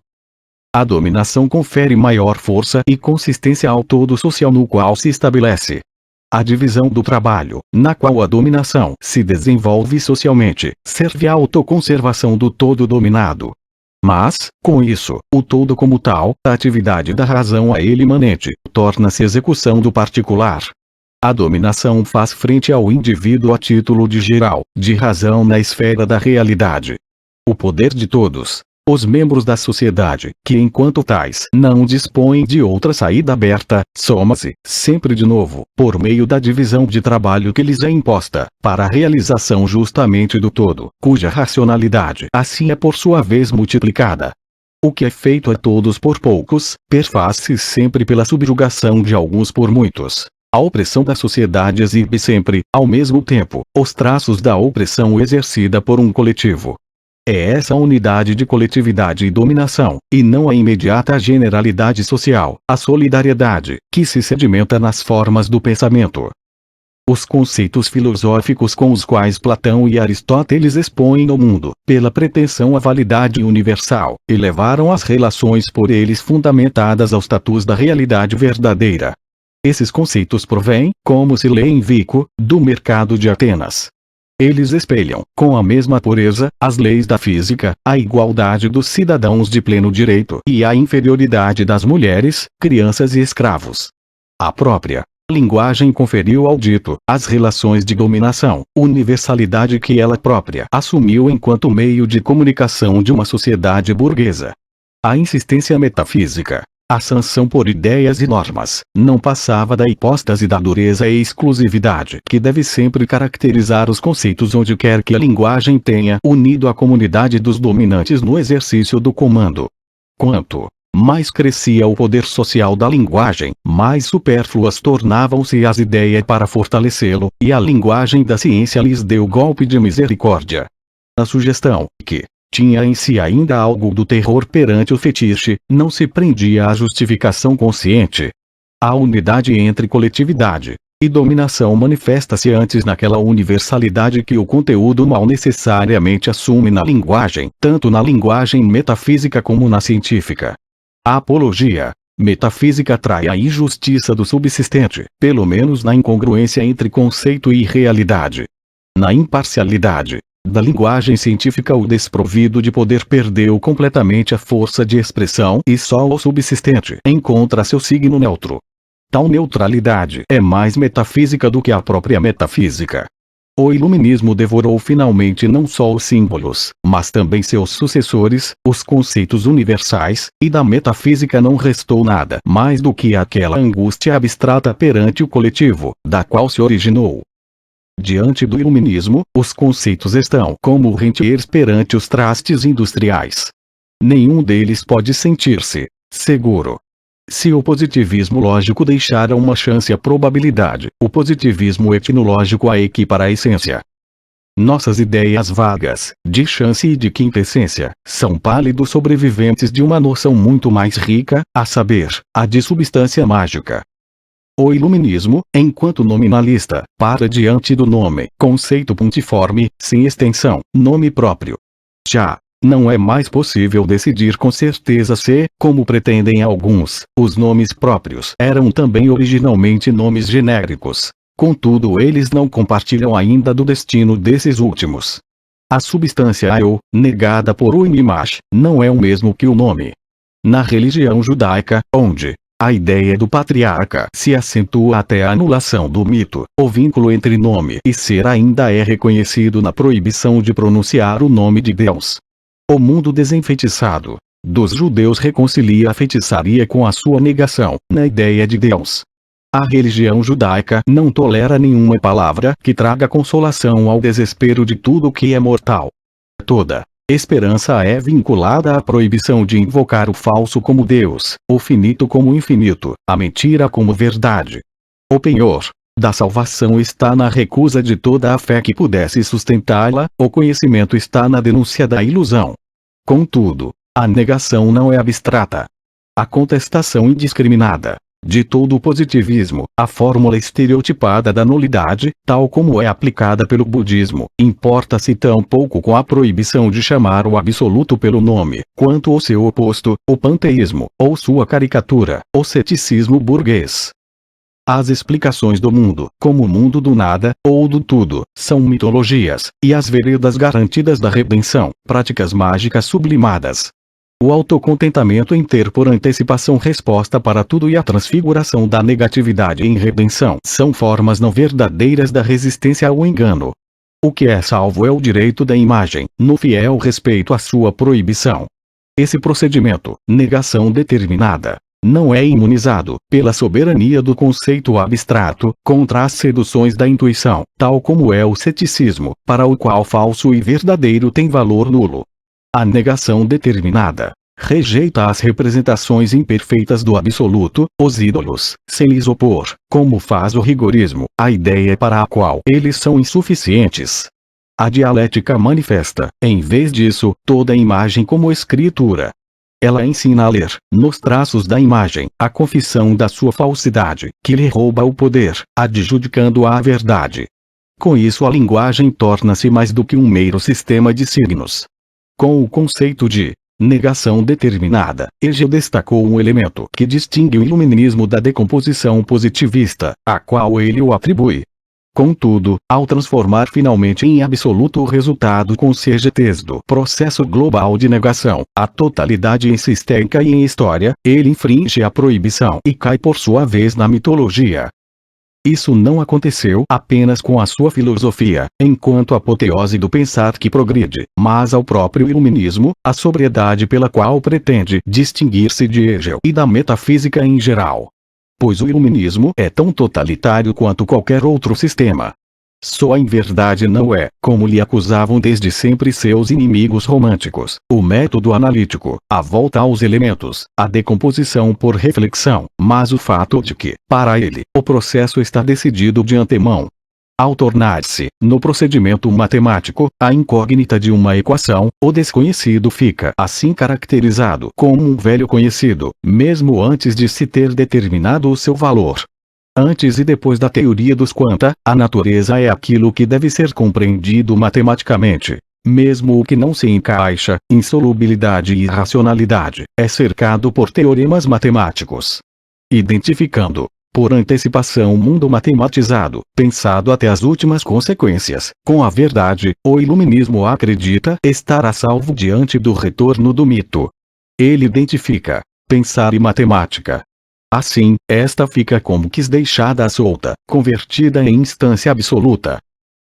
Speaker 1: A dominação confere maior força e consistência ao todo social no qual se estabelece. A divisão do trabalho, na qual a dominação se desenvolve socialmente, serve à autoconservação do todo dominado. Mas, com isso, o todo como tal, a atividade da razão a ele imanente, torna-se execução do particular. A dominação faz frente ao indivíduo a título de geral, de razão na esfera da realidade. O poder de todos os membros da sociedade, que enquanto tais não dispõem de outra saída aberta, soma-se, sempre de novo, por meio da divisão de trabalho que lhes é imposta, para a realização justamente do todo, cuja racionalidade assim é por sua vez multiplicada. O que é feito a todos por poucos, perfaz-se sempre pela subjugação de alguns por muitos. A opressão da sociedade exibe sempre, ao mesmo tempo, os traços da opressão exercida por um coletivo. É essa unidade de coletividade e dominação, e não a imediata generalidade social, a solidariedade, que se sedimenta nas formas do pensamento. Os conceitos filosóficos com os quais Platão e Aristóteles expõem o mundo, pela pretensão à validade universal, elevaram as relações por eles fundamentadas aos status da realidade verdadeira. Esses conceitos provêm, como se lê em Vico, do mercado de Atenas. Eles espelham, com a mesma pureza, as leis da física, a igualdade dos cidadãos de pleno direito e a inferioridade das mulheres, crianças e escravos. A própria linguagem conferiu ao dito as relações de dominação, universalidade que ela própria assumiu enquanto meio de comunicação de uma sociedade burguesa. A insistência metafísica A sanção por ideias e normas não passava da hipóstase da dureza e exclusividade que deve sempre caracterizar os conceitos onde quer que a linguagem tenha unido a comunidade dos dominantes no exercício do comando. Quanto mais crescia o poder social da linguagem, mais supérfluas tornavam-se as ideias para fortalecê-lo, e a linguagem da ciência lhes deu golpe de misericórdia. A sugestão, que tinha em si ainda algo do terror perante o fetiche, não se prendia à justificação consciente. A unidade entre coletividade e dominação manifesta-se antes naquela universalidade que o conteúdo mal necessariamente assume na linguagem, tanto na linguagem metafísica como na científica. A apologia metafísica trai a injustiça do subsistente, pelo menos na incongruência entre conceito e realidade. Na imparcialidade da linguagem científica, o desprovido de poder perdeu completamente a força de expressão e só o subsistente encontra seu signo neutro. Tal neutralidade é mais metafísica do que a própria metafísica. O iluminismo devorou finalmente não só os símbolos, mas também seus sucessores, os conceitos universais, e da metafísica não restou nada mais do que aquela angústia abstrata perante o coletivo, da qual se originou. Diante do iluminismo, os conceitos estão como rentiers perante os trastes industriais. Nenhum deles pode sentir-se seguro. Se o positivismo lógico deixara uma chance à probabilidade, o positivismo etnológico a equipara à essência. Nossas ideias vagas, de chance e de quintessência, são pálidos sobreviventes de uma noção muito mais rica, a saber, a de substância mágica. O iluminismo, enquanto nominalista, para diante do nome, conceito pontiforme, sem extensão, nome próprio. Já não é mais possível decidir com certeza se, como pretendem alguns, os nomes próprios eram também originalmente nomes genéricos. Contudo, eles não compartilham ainda do destino desses últimos. A substância negada por Uimimash, não é o mesmo que o nome. Na religião judaica, onde a ideia do patriarca se acentua até a anulação do mito, o vínculo entre nome e ser ainda é reconhecido na proibição de pronunciar o nome de Deus. O mundo desenfeitiçado dos judeus reconcilia a feitiçaria com a sua negação na ideia de Deus. A religião judaica não tolera nenhuma palavra que traga consolação ao desespero de tudo que é mortal. Toda esperança é vinculada à proibição de invocar o falso como Deus, o finito como infinito, a mentira como verdade. O penhor da salvação está na recusa de toda a fé que pudesse sustentá-la, o conhecimento está na denúncia da ilusão. Contudo, a negação não é abstrata. A contestação indiscriminada de todo o positivismo, a fórmula estereotipada da nulidade, tal como é aplicada pelo budismo, importa-se tão pouco com a proibição de chamar o absoluto pelo nome, quanto o seu oposto, o panteísmo, ou sua caricatura, o ceticismo burguês. As explicações do mundo, como o mundo do nada, ou do tudo, são mitologias, e as veredas garantidas da redenção, práticas mágicas sublimadas. O autocontentamento em ter por antecipação resposta para tudo e a transfiguração da negatividade em redenção são formas não verdadeiras da resistência ao engano. O que é salvo é o direito da imagem, no fiel respeito à sua proibição. Esse procedimento, negação determinada, não é imunizado pela soberania do conceito abstrato contra as seduções da intuição, tal como é o ceticismo, para o qual falso e verdadeiro tem valor nulo. A negação determinada rejeita as representações imperfeitas do absoluto, os ídolos, sem lhes opor, como faz o rigorismo, a ideia para a qual eles são insuficientes. A dialética manifesta, em vez disso, toda a imagem como escritura. Ela ensina a ler, nos traços da imagem, a confissão da sua falsidade, que lhe rouba o poder, adjudicando-a a verdade. Com isso a linguagem torna-se mais do que um mero sistema de signos. Com o conceito de negação determinada, Hegel destacou um elemento que distingue o iluminismo da decomposição positivista, a qual ele o atribui. Contudo, ao transformar finalmente em absoluto o resultado conscientes do processo global de negação, a totalidade em sistémica e em história, ele infringe a proibição e cai por sua vez na mitologia. Isso não aconteceu apenas com a sua filosofia, enquanto apoteose do pensar que progride, mas ao próprio iluminismo, a sobriedade pela qual pretende distinguir-se de Hegel e da metafísica em geral. Pois o iluminismo é tão totalitário quanto qualquer outro sistema. Só em verdade não é, como lhe acusavam desde sempre seus inimigos românticos, o método analítico, a volta aos elementos, a decomposição por reflexão, mas o fato de que, para ele, o processo está decidido de antemão. Ao tornar-se, no procedimento matemático, a incógnita de uma equação, o desconhecido fica assim caracterizado como um velho conhecido, mesmo antes de se ter determinado o seu valor. Antes e depois da teoria dos quanta, a natureza é aquilo que deve ser compreendido matematicamente. Mesmo o que não se encaixa, insolubilidade e irracionalidade, é cercado por teoremas matemáticos. Identificando, por antecipação, o mundo matematizado, pensado até as últimas consequências, com a verdade, o iluminismo acredita estar a salvo diante do retorno do mito. Ele identifica pensar e matemática. Assim, esta fica como que deixada solta, convertida em instância absoluta.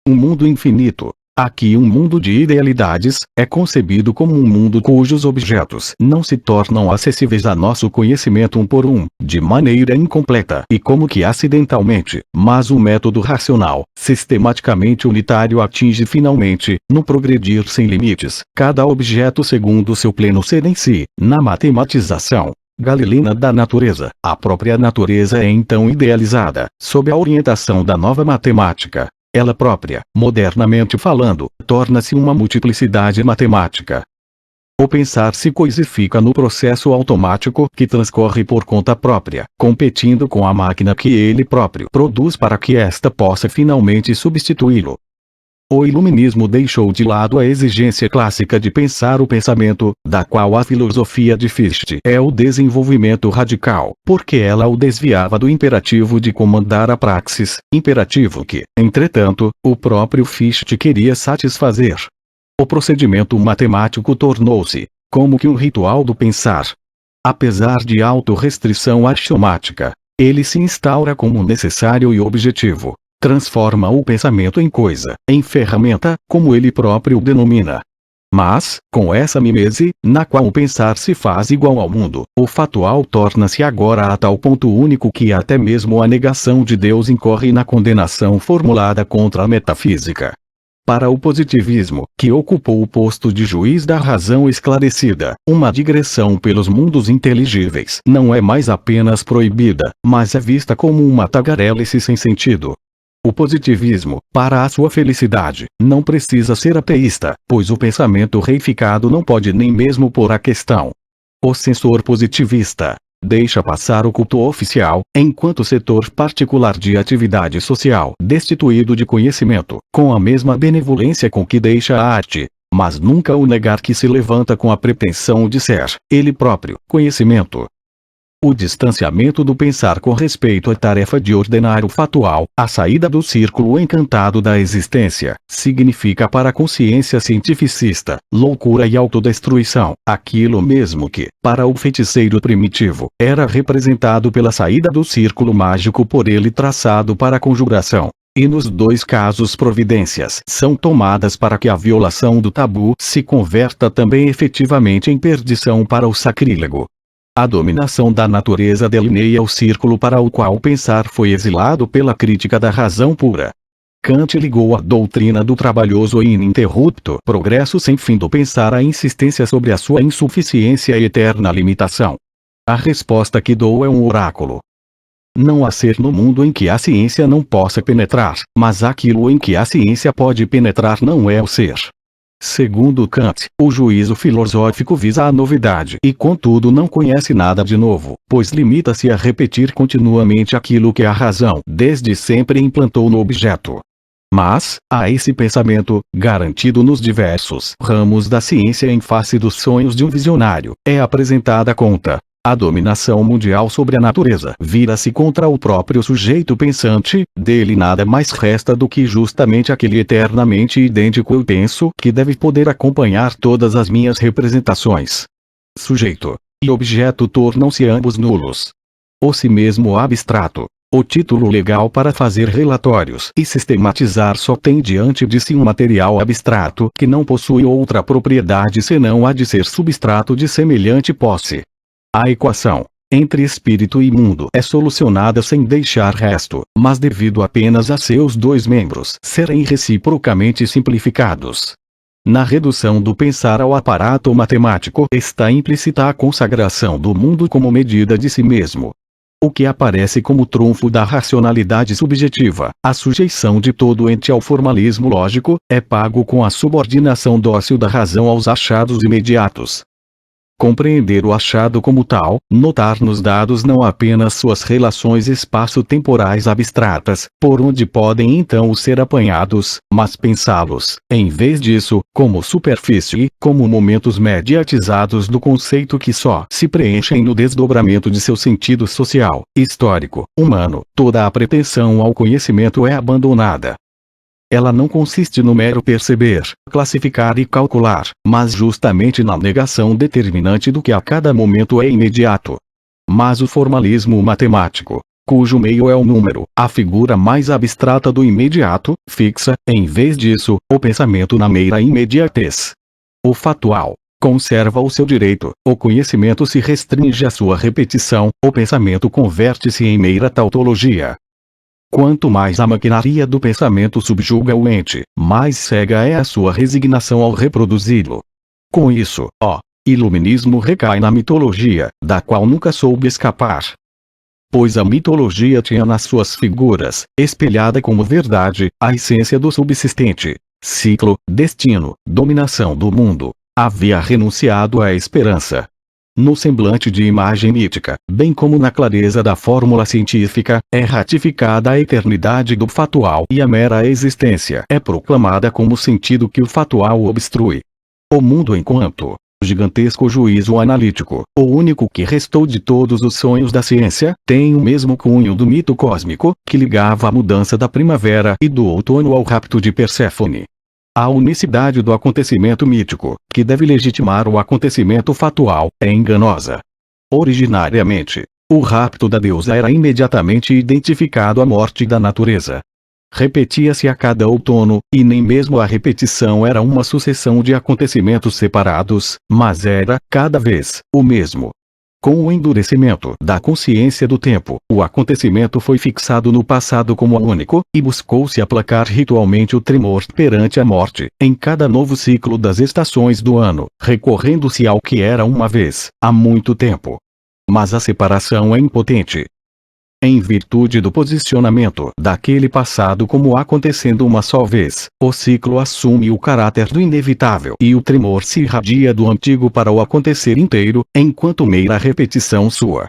Speaker 1: Um mundo infinito. Aqui um mundo de idealidades, é concebido como um mundo cujos objetos não se tornam acessíveis a nosso conhecimento um por um, de maneira incompleta e como que acidentalmente, mas o método racional, sistematicamente unitário atinge finalmente, no progredir sem limites, cada objeto segundo seu pleno ser em si, na matematização galilena da natureza. A própria natureza é então idealizada, sob a orientação da nova matemática. Ela própria, modernamente falando, torna-se uma multiplicidade matemática. O pensar se coisifica no processo automático que transcorre por conta própria, competindo com a máquina que ele próprio produz para que esta possa finalmente substituí-lo. O iluminismo deixou de lado a exigência clássica de pensar o pensamento, da qual a filosofia de Fichte é o desenvolvimento radical, porque ela o desviava do imperativo de comandar a praxis, imperativo que, entretanto, o próprio Fichte queria satisfazer. O procedimento matemático tornou-se, como que um ritual do pensar. Apesar de autorrestrição axiomática, ele se instaura como necessário e objetivo. Transforma o pensamento em coisa, em ferramenta, como ele próprio denomina. Mas, com essa mimese, na qual o pensar se faz igual ao mundo, o fatual torna-se agora a tal ponto único que até mesmo a negação de Deus incorre na condenação formulada contra a metafísica. Para o positivismo, que ocupou o posto de juiz da razão esclarecida, uma digressão pelos mundos inteligíveis não é mais apenas proibida, mas é vista como uma tagarelice sem sentido. O positivismo, para a sua felicidade, não precisa ser ateísta, pois o pensamento reificado não pode nem mesmo pôr a questão. O censor positivista deixa passar o culto oficial, enquanto setor particular de atividade social destituído de conhecimento, com a mesma benevolência com que deixa a arte, mas nunca o negar que se levanta com a pretensão de ser, ele próprio, conhecimento. O distanciamento do pensar com respeito à tarefa de ordenar o fatual, a saída do círculo encantado da existência, significa para a consciência cientificista, loucura e autodestruição, aquilo mesmo que, para o feiticeiro primitivo, era representado pela saída do círculo mágico por ele traçado para a conjuração. E nos dois casos providências são tomadas para que a violação do tabu se converta também efetivamente em perdição para o sacrílego. A dominação da natureza delineia o círculo para o qual o pensar foi exilado pela crítica da razão pura. Kant ligou a doutrina do trabalhoso e ininterrupto progresso sem fim do pensar à insistência sobre a sua insuficiência e eterna limitação. A resposta que dou é um oráculo. Não há ser no mundo em que a ciência não possa penetrar, mas aquilo em que a ciência pode penetrar não é o ser. Segundo Kant, o juízo filosófico visa a novidade e contudo não conhece nada de novo, pois limita-se a repetir continuamente aquilo que a razão desde sempre implantou no objeto. Mas, a esse pensamento, garantido nos diversos ramos da ciência em face dos sonhos de um visionário, é apresentada conta. A dominação mundial sobre a natureza vira-se contra o próprio sujeito pensante, dele nada mais resta do que justamente aquele eternamente idêntico eu penso que deve poder acompanhar todas as minhas representações. Sujeito e objeto tornam-se ambos nulos. O si mesmo abstrato, O título legal para fazer relatórios e sistematizar só tem diante de si um material abstrato que não possui outra propriedade senão a de ser substrato de semelhante posse. A equação entre espírito e mundo é solucionada sem deixar resto, mas devido apenas a seus dois membros serem reciprocamente simplificados. Na redução do pensar ao aparato matemático está implícita a consagração do mundo como medida de si mesmo. O que aparece como trunfo da racionalidade subjetiva, a sujeição de todo ente ao formalismo lógico, é pago com a subordinação dócil da razão aos achados imediatos. Compreender o achado como tal, notar nos dados não apenas suas relações espaço-temporais abstratas, por onde podem então ser apanhados, mas pensá-los, em vez disso, como superfície, como momentos mediatizados do conceito que só se preenchem no desdobramento de seu sentido social, histórico, humano. Toda a pretensão ao conhecimento é abandonada. Ela não consiste no mero perceber, classificar e calcular, mas justamente na negação determinante do que a cada momento é imediato. Mas o formalismo matemático, cujo meio é o número, a figura mais abstrata do imediato, fixa, em vez disso, o pensamento na mera imediatez. O fatual conserva o seu direito, o conhecimento se restringe à sua repetição, o pensamento converte-se em mera tautologia. Quanto mais a maquinaria do pensamento subjuga o ente, mais cega é a sua resignação ao reproduzi-lo. Com isso, o iluminismo recai na mitologia, da qual nunca soube escapar. Pois a mitologia tinha nas suas figuras, espelhada como verdade, a essência do subsistente, ciclo, destino, dominação do mundo. Havia renunciado à esperança. No semblante de imagem mítica, bem como na clareza da fórmula científica, é ratificada a eternidade do fatual e a mera existência é proclamada como sentido que o fatual obstrui. O mundo enquanto gigantesco juízo analítico, o único que restou de todos os sonhos da ciência, tem o mesmo cunho do mito cósmico, que ligava a mudança da primavera e do outono ao rapto de Perséfone. A unicidade do acontecimento mítico, que deve legitimar o acontecimento fatual, é enganosa. Originariamente, o rapto da deusa era imediatamente identificado à morte da natureza. Repetia-se a cada outono, e nem mesmo a repetição era uma sucessão de acontecimentos separados, mas era, cada vez, o mesmo. Com o endurecimento da consciência do tempo, o acontecimento foi fixado no passado como único, e buscou-se aplacar ritualmente o tremor perante a morte, em cada novo ciclo das estações do ano, recorrendo-se ao que era uma vez, há muito tempo. Mas a separação é impotente. Em virtude do posicionamento daquele passado como acontecendo uma só vez, o ciclo assume o caráter do inevitável e o tremor se irradia do antigo para o acontecer inteiro, enquanto mera repetição sua.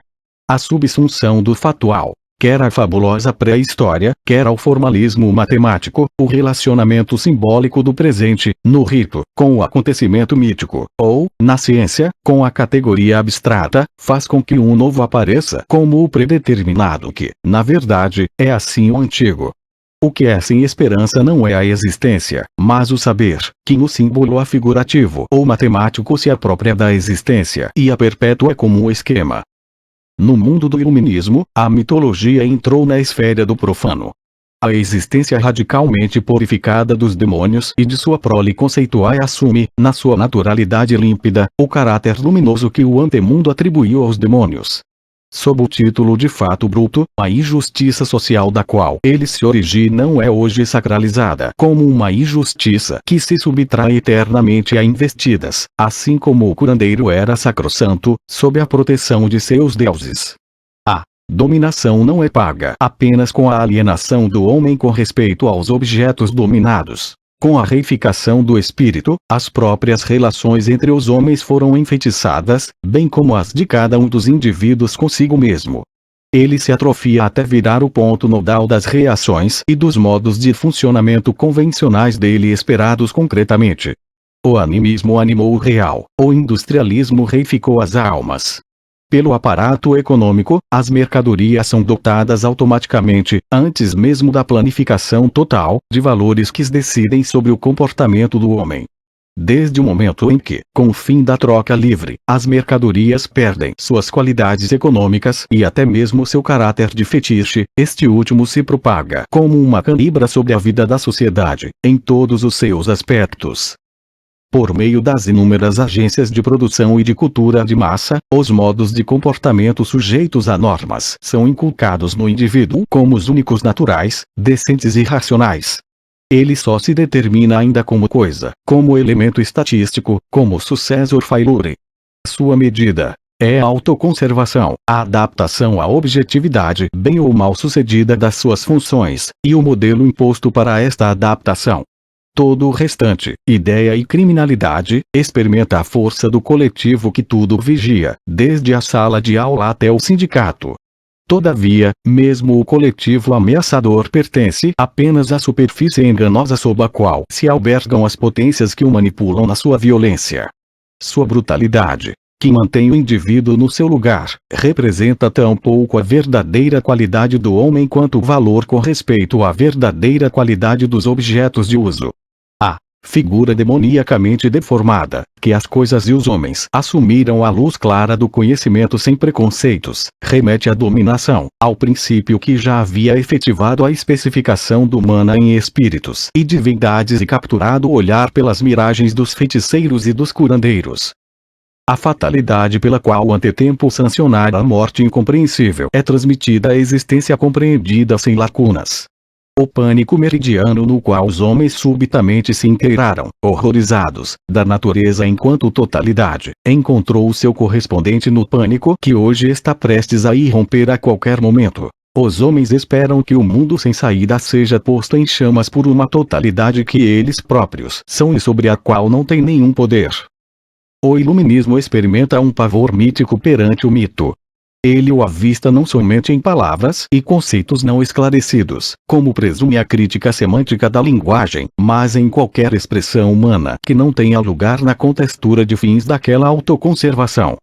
Speaker 1: A subsunção do fatual, quer a fabulosa pré-história, quer ao formalismo matemático, o relacionamento simbólico do presente, no rito, com o acontecimento mítico, ou, na ciência, com a categoria abstrata, faz com que um novo apareça como o predeterminado que, na verdade, é assim o antigo. O que é sem esperança não é a existência, mas o saber, que no símbolo afigurativo ou matemático se apropria da existência e a perpétua como um esquema. No mundo do iluminismo, a mitologia entrou na esfera do profano. A existência radicalmente purificada dos demônios e de sua prole conceitual assume, na sua naturalidade límpida, o caráter luminoso que o antemundo atribuiu aos demônios. Sob o título de fato bruto, a injustiça social da qual ele se originam é hoje sacralizada como uma injustiça que se subtrai eternamente a investidas, assim como o curandeiro era sacrossanto, sob a proteção de seus deuses. A dominação não é paga apenas com a alienação do homem com respeito aos objetos dominados. Com a reificação do espírito, as próprias relações entre os homens foram enfeitiçadas, bem como as de cada um dos indivíduos consigo mesmo. Ele se atrofia até virar o ponto nodal das reações e dos modos de funcionamento convencionais dele esperados concretamente. O animismo animou o real, o industrialismo reificou as almas. Pelo aparato econômico, as mercadorias são dotadas automaticamente, antes mesmo da planificação total, de valores que decidem sobre o comportamento do homem. Desde o momento em que, com o fim da troca livre, as mercadorias perdem suas qualidades econômicas e até mesmo seu caráter de fetiche, este último se propaga como uma canibra sobre a vida da sociedade, em todos os seus aspectos. Por meio das inúmeras agências de produção e de cultura de massa, os modos de comportamento sujeitos a normas são inculcados no indivíduo como os únicos naturais, decentes e racionais. Ele só se determina ainda como coisa, como elemento estatístico, como sucesso ou failure. Sua medida é a autoconservação, a adaptação à objetividade bem ou mal sucedida das suas funções, e o modelo imposto para esta adaptação. Todo o restante, ideia e criminalidade, experimenta a força do coletivo que tudo vigia, desde a sala de aula até o sindicato. Todavia, mesmo o coletivo ameaçador pertence apenas à superfície enganosa sob a qual se albergam as potências que o manipulam na sua violência. Sua brutalidade, que mantém o indivíduo no seu lugar, representa tão pouco a verdadeira qualidade do homem quanto o valor com respeito à verdadeira qualidade dos objetos de uso. A figura demoniacamente deformada, que as coisas e os homens assumiram à luz clara do conhecimento sem preconceitos, remete à dominação, ao princípio que já havia efetivado a especificação do humana em espíritos e divindades e capturado o olhar pelas miragens dos feiticeiros e dos curandeiros. A fatalidade pela qual o antetempo sancionara a morte incompreensível é transmitida à existência compreendida sem lacunas. O pânico meridiano no qual os homens subitamente se inteiraram, horrorizados, da natureza enquanto totalidade, encontrou o seu correspondente no pânico que hoje está prestes a irromper a qualquer momento. Os homens esperam que o mundo sem saída seja posto em chamas por uma totalidade que eles próprios são e sobre a qual não tem nenhum poder. O iluminismo experimenta um pavor mítico perante o mito. Ele o avista não somente em palavras e conceitos não esclarecidos, como presume a crítica semântica da linguagem, mas em qualquer expressão humana que não tenha lugar na contextura de fins daquela autoconservação.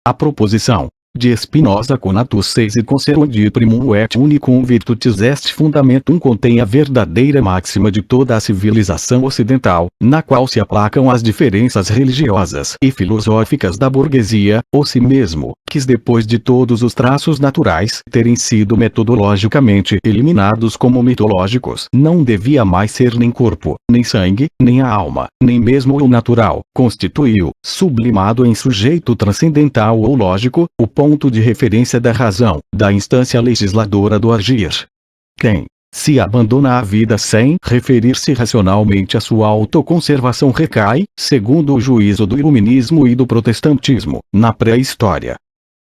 Speaker 1: A proposição de Spinoza conatus seis et conservandi primum et unicum virtutis est fundamentum contém a verdadeira máxima de toda a civilização ocidental, na qual se aplacam as diferenças religiosas e filosóficas da burguesia, o si mesmo, que depois de todos os traços naturais terem sido metodologicamente eliminados como mitológicos, não devia mais ser nem corpo, nem sangue, nem a alma, nem mesmo o natural, constituiu, sublimado em sujeito transcendental ou lógico, o ponto de referência da razão, da instância legisladora do agir. Quem se abandona à vida sem referir-se racionalmente à sua autoconservação recai, segundo o juízo do iluminismo e do protestantismo, na pré-história.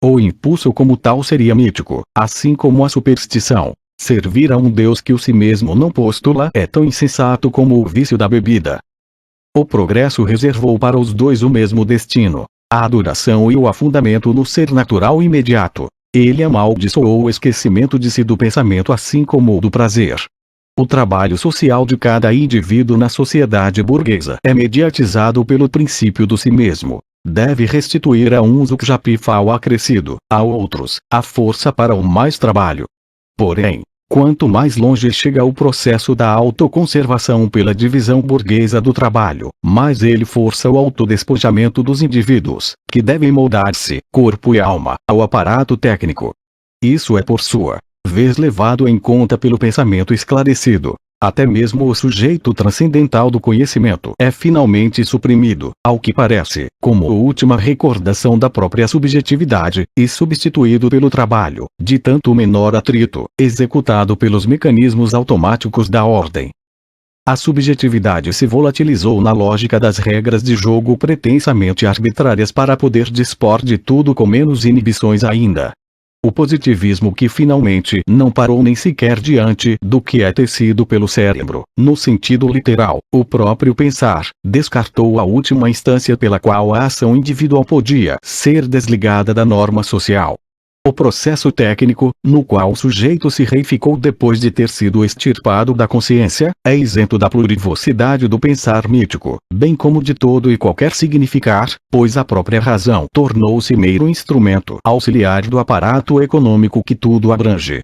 Speaker 1: O impulso como tal seria mítico, assim como a superstição. Servir a um Deus que o si mesmo não postula é tão insensato como o vício da bebida. O progresso reservou para os dois o mesmo destino, a adoração e o afundamento no ser natural imediato. Ele amaldiçoou o esquecimento de si do pensamento assim como o do prazer. O trabalho social de cada indivíduo na sociedade burguesa é mediatizado pelo princípio do si mesmo. Deve restituir a uns o capital acrescido, a outros, a força para o mais trabalho. Porém, quanto mais longe chega o processo da autoconservação pela divisão burguesa do trabalho, mais ele força o autodespojamento dos indivíduos, que devem moldar-se, corpo e alma, ao aparato técnico. Isso é por sua vez levado em conta pelo pensamento esclarecido. Até mesmo o sujeito transcendental do conhecimento é finalmente suprimido, ao que parece, como última recordação da própria subjetividade, e substituído pelo trabalho, de tanto menor atrito, executado pelos mecanismos automáticos da ordem. A subjetividade se volatilizou na lógica das regras de jogo pretensamente arbitrárias para poder dispor de tudo com menos inibições ainda. O positivismo que finalmente não parou nem sequer diante do que é tecido pelo cérebro, no sentido literal, o próprio pensar, descartou a última instância pela qual a ação individual podia ser desligada da norma social. O processo técnico, no qual o sujeito se reificou depois de ter sido extirpado da consciência, é isento da plurivocidade do pensar mítico, bem como de todo e qualquer significar, pois a própria razão tornou-se mero instrumento auxiliar do aparato econômico que tudo abrange.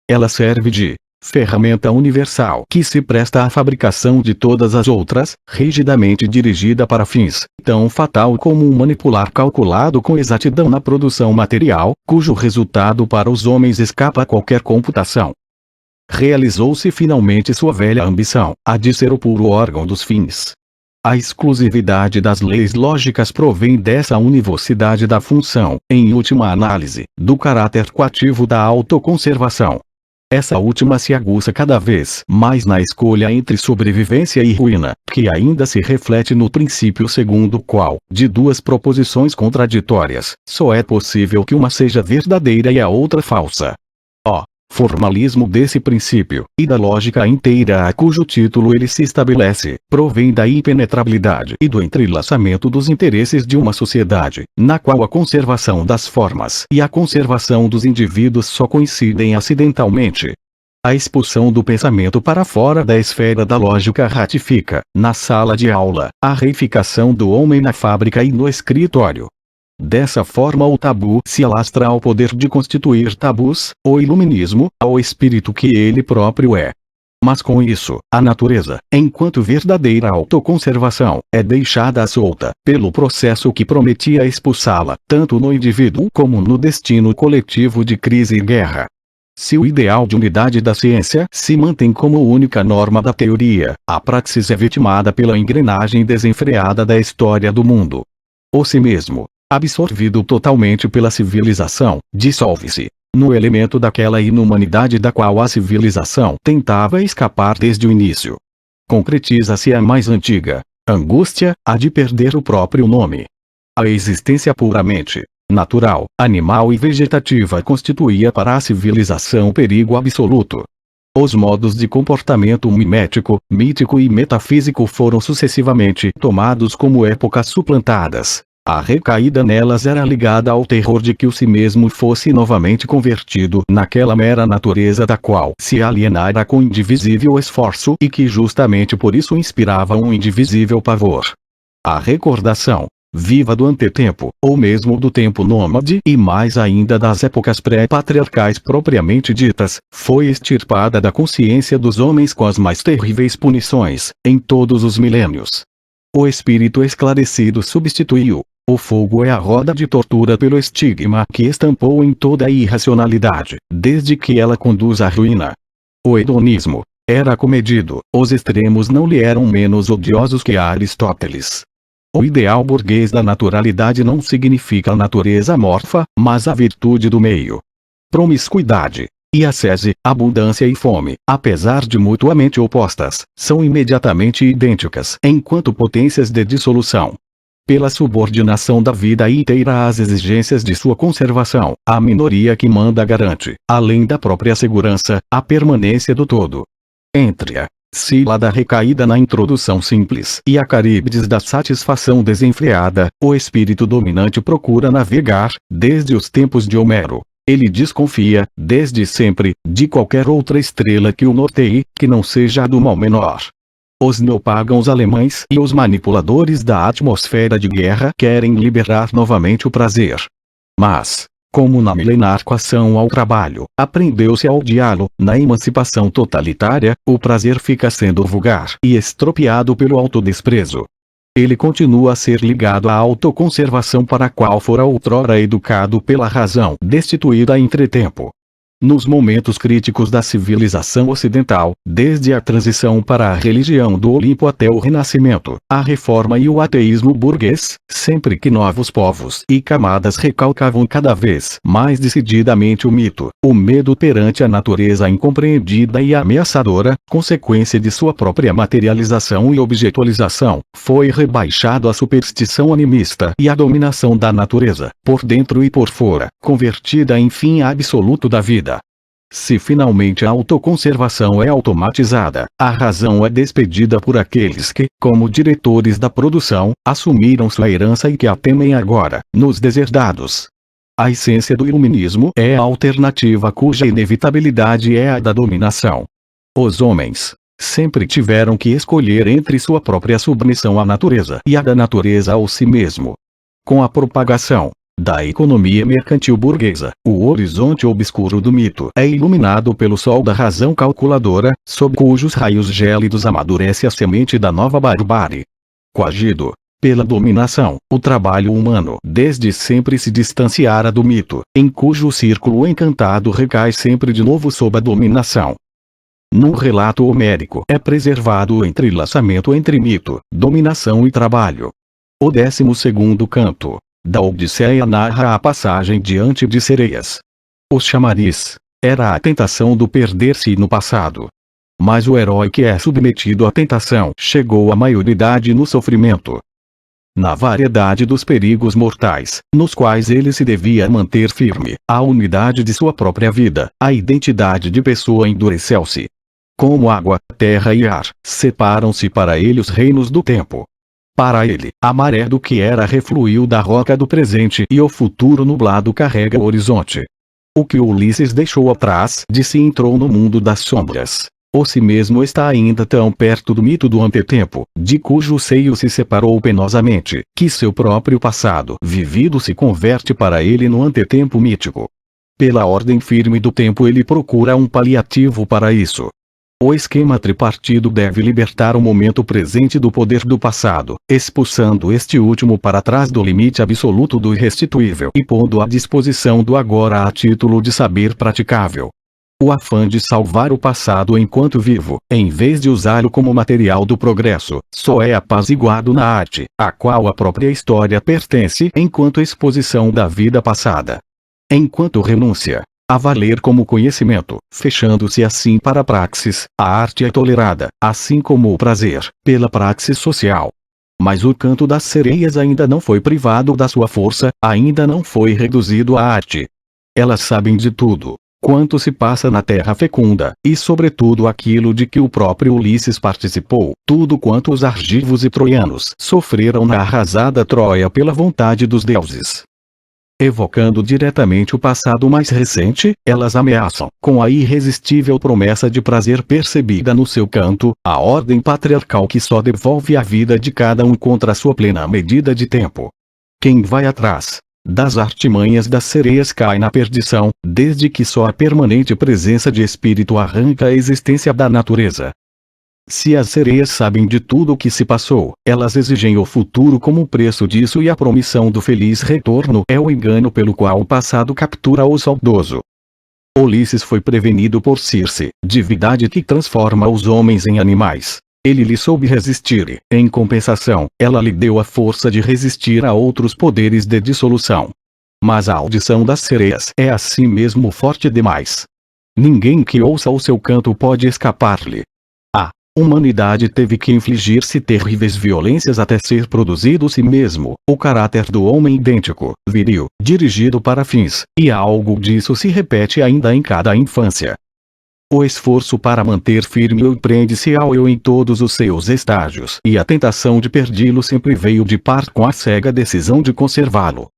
Speaker 1: Ela serve de ferramenta universal que se presta à fabricação de todas as outras, rigidamente dirigida para fins tão fatal como um manipular calculado com exatidão na produção material, cujo resultado para os homens escapa a qualquer computação. Realizou-se finalmente sua velha ambição, a de ser o puro órgão dos fins. A exclusividade das leis lógicas provém dessa univocidade da função, em última análise, do caráter coativo da autoconservação. Essa última se aguça cada vez mais na escolha entre sobrevivência e ruína, que ainda se reflete no princípio segundo o qual, de duas proposições contraditórias, só é possível que uma seja verdadeira e a outra falsa. O formalismo desse princípio, e da lógica inteira a cujo título ele se estabelece, provém da impenetrabilidade e do entrelaçamento dos interesses de uma sociedade, na qual a conservação das formas e a conservação dos indivíduos só coincidem acidentalmente. A expulsão do pensamento para fora da esfera da lógica ratifica, na sala de aula, a reificação do homem na fábrica e no escritório. Dessa forma o tabu se alastra ao poder de constituir tabus, o iluminismo, ao espírito que ele próprio é. Mas com isso, a natureza, enquanto verdadeira autoconservação, é deixada solta, pelo processo que prometia expulsá-la, tanto no indivíduo como no destino coletivo de crise e guerra. Se o ideal de unidade da ciência se mantém como única norma da teoria, a praxis é vitimada pela engrenagem desenfreada da história do mundo. O si mesmo, absorvido totalmente pela civilização, dissolve-se no elemento daquela inumanidade da qual a civilização tentava escapar desde o início. Concretiza-se a mais antiga angústia, a de perder o próprio nome. A existência puramente natural, animal e vegetativa constituía para a civilização perigo absoluto. Os modos de comportamento mimético, mítico e metafísico foram sucessivamente tomados como épocas suplantadas. A recaída nelas era ligada ao terror de que o si mesmo fosse novamente convertido naquela mera natureza da qual se alienara com indivisível esforço e que justamente por isso inspirava um indivisível pavor. A recordação viva do antetempo, ou mesmo do tempo nômade e mais ainda das épocas pré-patriarcais propriamente ditas, foi extirpada da consciência dos homens com as mais terríveis punições, em todos os milênios. O espírito esclarecido substituiu. O fogo é a roda de tortura pelo estigma que estampou em toda a irracionalidade, desde que ela conduz à ruína. O hedonismo era comedido, os extremos não lhe eram menos odiosos que a Aristóteles. O ideal burguês da naturalidade não significa a natureza amorfa, mas a virtude do meio. Promiscuidade e ascese, abundância e fome, apesar de mutuamente opostas, são imediatamente idênticas enquanto potências de dissolução. Pela subordinação da vida inteira às exigências de sua conservação, a minoria que manda garante, além da própria segurança, a permanência do todo. Entre a Sílada recaída na introdução simples e a Caríbides da satisfação desenfreada, o espírito dominante procura navegar, desde os tempos de Homero. Ele desconfia, desde sempre, de qualquer outra estrela que o norteie, que não seja a do mal menor. Os neopagãos alemães e os manipuladores da atmosfera de guerra querem liberar novamente o prazer. Mas, como na milenar coação ao trabalho, aprendeu-se a odiá-lo, na emancipação totalitária, o prazer fica sendo vulgar e estropiado pelo autodesprezo. Ele continua a ser ligado à autoconservação para a qual fora outrora educado pela razão, destituída a entretempo. Nos momentos críticos da civilização ocidental, desde a transição para a religião do Olimpo até o Renascimento, a reforma e o ateísmo burguês, sempre que novos povos e camadas recalcavam cada vez mais decididamente o mito, o medo perante a natureza incompreendida e ameaçadora, consequência de sua própria materialização e objetualização, foi rebaixado à superstição animista e à dominação da natureza, por dentro e por fora, convertida em fim absoluto da vida. Se finalmente a autoconservação é automatizada, a razão é despedida por aqueles que, como diretores da produção, assumiram sua herança e que a temem agora, nos deserdados. A essência do iluminismo é a alternativa cuja inevitabilidade é a da dominação. Os homens sempre tiveram que escolher entre sua própria submissão à natureza e a da natureza ao si mesmo. Com a propagação da economia mercantil burguesa. O horizonte obscuro do mito é iluminado pelo sol da razão calculadora, sob cujos raios gélidos amadurece a semente da nova barbárie. Coagido pela dominação, o trabalho humano desde sempre se distanciara do mito, em cujo círculo encantado recai sempre de novo sob a dominação. No relato homérico é preservado o entrelaçamento entre mito, dominação e trabalho. O 12º canto da Odisseia narra a passagem diante de sereias. Os chamariz era a tentação do perder-se no passado. Mas o herói que é submetido à tentação chegou à maioridade no sofrimento. Na variedade dos perigos mortais, nos quais ele se devia manter firme, a unidade de sua própria vida, a identidade de pessoa endureceu-se. Como água, terra e ar, separam-se para ele os reinos do tempo. Para ele, a maré do que era refluiu da roca do presente e o futuro nublado carrega o horizonte. O que Ulisses deixou atrás de si entrou no mundo das sombras. O si mesmo está ainda tão perto do mito do antetempo, de cujo seio se separou penosamente, que seu próprio passado vivido se converte para ele no antetempo mítico. Pela ordem firme do tempo ele procura um paliativo para isso. O esquema tripartido deve libertar o momento presente do poder do passado, expulsando este último para trás do limite absoluto do irrestituível e pondo à disposição do agora a título de saber praticável. O afã de salvar o passado enquanto vivo, em vez de usá-lo como material do progresso, só é apaziguado na arte, a qual a própria história pertence enquanto exposição da vida passada. Enquanto renúncia a valer como conhecimento, fechando-se assim para a praxis, a arte é tolerada, assim como o prazer, pela praxis social. Mas o canto das sereias ainda não foi privado da sua força, ainda não foi reduzido à arte. Elas sabem de tudo quanto se passa na terra fecunda, e sobretudo aquilo de que o próprio Ulisses participou, tudo quanto os argivos e troianos sofreram na arrasada Troia pela vontade dos deuses. Evocando diretamente o passado mais recente, elas ameaçam, com a irresistível promessa de prazer percebida no seu canto, a ordem patriarcal que só devolve a vida de cada um contra a sua plena medida de tempo. Quem vai atrás das artimanhas das sereias cai na perdição, desde que só a permanente presença de espírito arranca a existência da natureza. Se as sereias sabem de tudo o que se passou, elas exigem o futuro como preço disso e a promissão do feliz retorno é o engano pelo qual o passado captura o saudoso. Ulisses foi prevenido por Circe, divindade que transforma os homens em animais. Ele lhe soube resistir e, em compensação, ela lhe deu a força de resistir a outros poderes de dissolução. Mas a audição das sereias é assim mesmo forte demais. Ninguém que ouça o seu canto pode escapar-lhe. A humanidade teve que infligir-se terríveis violências até ser produzido si mesmo, o caráter do homem idêntico, viril, dirigido para fins, e algo disso se repete ainda em cada infância. O esforço para manter firme o prende-se ao eu em todos os seus estágios e a tentação de perdi-lo sempre veio de par com a cega decisão de conservá-lo.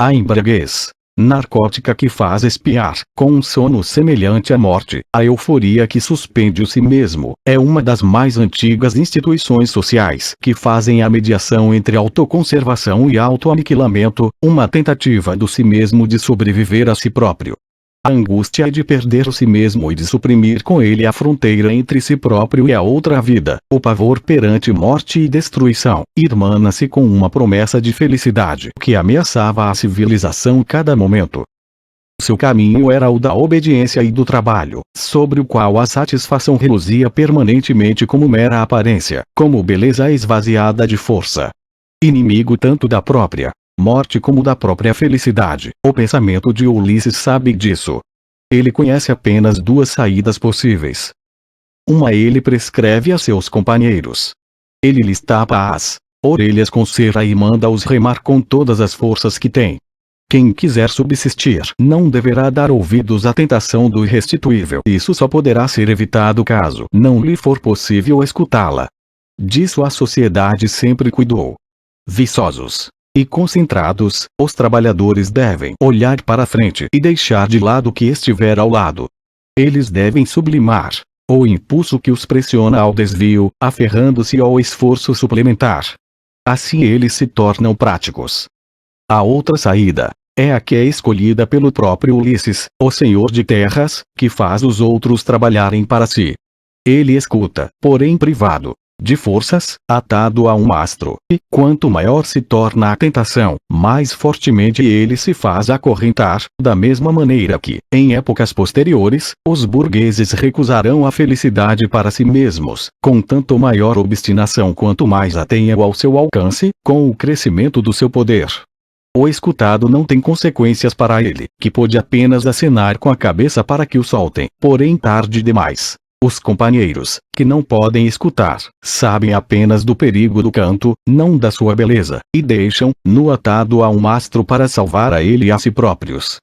Speaker 1: A embriaguez narcótica que faz espiar, com um sono semelhante à morte, a euforia que suspende o si mesmo, é uma das mais antigas instituições sociais que fazem a mediação entre autoconservação e autoaniquilamento, uma tentativa do si mesmo de sobreviver a si próprio. A angústia é de perder o si mesmo e de suprimir com ele a fronteira entre si próprio e a outra vida, o pavor perante morte e destruição, irmana-se com uma promessa de felicidade que ameaçava a civilização cada momento. Seu caminho era o da obediência e do trabalho, sobre o qual a satisfação reluzia permanentemente como mera aparência, como beleza esvaziada de força. Inimigo tanto da própria morte como da própria felicidade, o pensamento de Ulisses sabe disso. Ele conhece apenas duas saídas possíveis. Uma ele prescreve a seus companheiros. Ele lhes tapa as orelhas com cera e manda-os remar com todas as forças que tem. Quem quiser subsistir não deverá dar ouvidos à tentação do irrestituível. Isso só poderá ser evitado caso não lhe for possível escutá-la. Disso a sociedade sempre cuidou. Viçosos e concentrados, os trabalhadores devem olhar para a frente e deixar de lado o que estiver ao lado. Eles devem sublimar o impulso que os pressiona ao desvio, aferrando-se ao esforço suplementar. Assim eles se tornam práticos. A outra saída É a que é escolhida pelo próprio Ulisses, o senhor de terras, que faz os outros trabalharem para si. Ele escuta, porém privado de forças, atado a um mastro, e quanto maior se torna a tentação, mais fortemente ele se faz acorrentar, da mesma maneira que, em épocas posteriores, os burgueses recusarão a felicidade para si mesmos, com tanto maior obstinação quanto mais a tenham ao seu alcance, com o crescimento do seu poder. O escutado não tem consequências para ele, que pôde apenas acenar com a cabeça para que o soltem, porém tarde demais. Os companheiros, que não podem escutar, sabem apenas do perigo do canto, não da sua beleza, e deixam-no atado a um mastro para salvar a ele e a si próprios.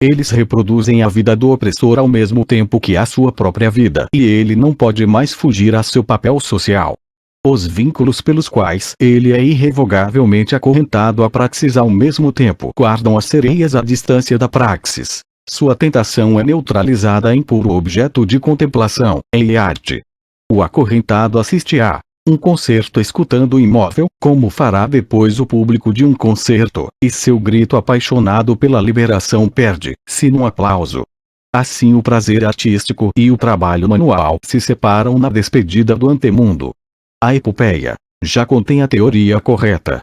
Speaker 1: Eles reproduzem a vida do opressor ao mesmo tempo que a sua própria vida, e ele não pode mais fugir a seu papel social. Os vínculos pelos quais ele é irrevogavelmente acorrentado à praxis ao mesmo tempo guardam as sereias à distância da praxis. Sua tentação é neutralizada em puro objeto de contemplação, em arte. O acorrentado assiste a um concerto escutando imóvel, como fará depois o público de um concerto, e seu grito apaixonado pela liberação perde-se num aplauso. Assim o prazer artístico e o trabalho manual se separam na despedida do antemundo. A epopeia já contém a teoria correta.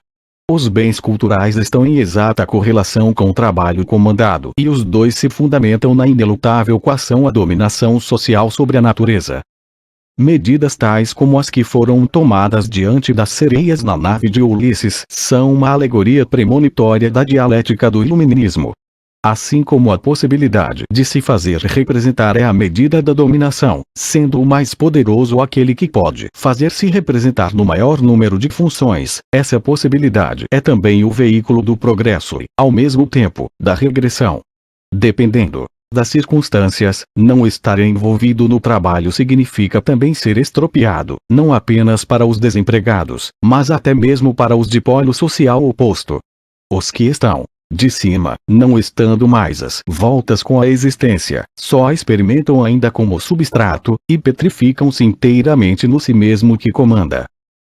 Speaker 1: Os bens culturais estão em exata correlação com o trabalho comandado e os dois se fundamentam na inelutável coação à dominação social sobre a natureza. Medidas tais como as que foram tomadas diante das sereias na nave de Ulisses são uma alegoria premonitória da dialética do iluminismo. Assim como a possibilidade de se fazer representar é a medida da dominação, sendo o mais poderoso aquele que pode fazer-se representar no maior número de funções, essa possibilidade é também o veículo do progresso e, ao mesmo tempo, da regressão. Dependendo das circunstâncias, não estar envolvido no trabalho significa também ser estropiado, não apenas para os desempregados, mas até mesmo para os de polo social oposto. Os que estão de cima, não estando mais às voltas com a existência, só a experimentam ainda como substrato, e petrificam-se inteiramente no si mesmo que comanda.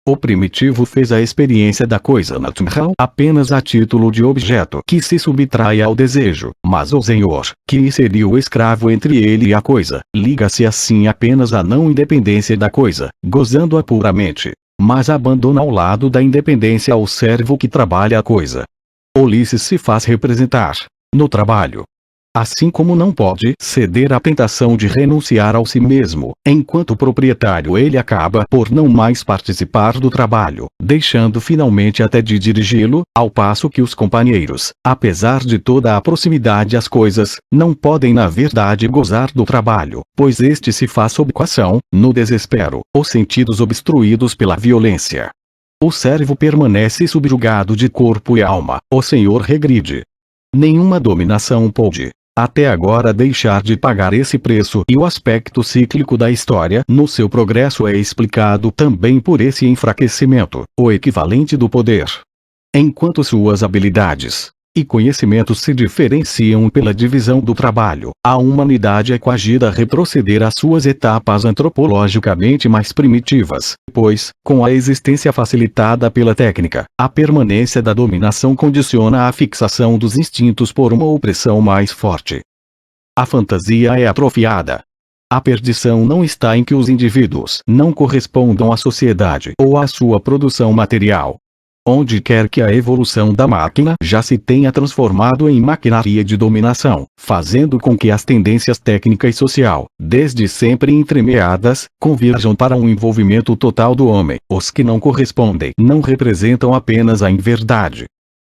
Speaker 1: O primitivo fez a experiência da coisa natural apenas a título de objeto que se subtrai ao desejo, mas o senhor, que seria o escravo entre ele e a coisa, liga-se assim apenas à não independência da coisa, gozando-a puramente, mas abandona ao lado da independência o servo que trabalha a coisa. Ulisses se faz representar no trabalho. Assim como não pode ceder à tentação de renunciar ao si mesmo, enquanto proprietário ele acaba por não mais participar do trabalho, deixando finalmente até de dirigi-lo, ao passo que os companheiros, apesar de toda a proximidade às coisas, não podem na verdade gozar do trabalho, pois este se faz sob coação, no desespero, os sentidos obstruídos pela violência. O servo permanece subjugado de corpo e alma, o senhor regride. Nenhuma dominação pôde, até agora, deixar de pagar esse preço, e o aspecto cíclico da história no seu progresso é explicado também por esse enfraquecimento, o equivalente do poder. Enquanto suas habilidades e conhecimentos se diferenciam pela divisão do trabalho, a humanidade é coagida a retroceder às suas etapas antropologicamente mais primitivas, pois, com a existência facilitada pela técnica, a permanência da dominação condiciona a fixação dos instintos por uma opressão mais forte. A fantasia é atrofiada. A perdição não está em que os indivíduos não correspondam à sociedade ou à sua produção material. Onde quer que a evolução da máquina já se tenha transformado em maquinaria de dominação, fazendo com que as tendências técnica e social, desde sempre entremeadas, converjam para um envolvimento total do homem, os que não correspondem não representam apenas a inverdade.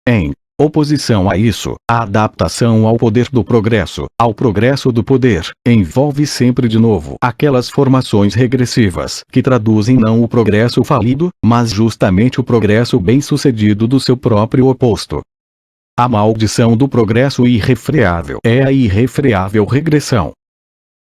Speaker 1: Em oposição a isso, a adaptação ao poder do progresso, ao progresso do poder, envolve sempre de novo aquelas formações regressivas que traduzem não o progresso falido, mas justamente o progresso bem-sucedido do seu próprio oposto. A maldição do progresso irrefreável é a irrefreável regressão.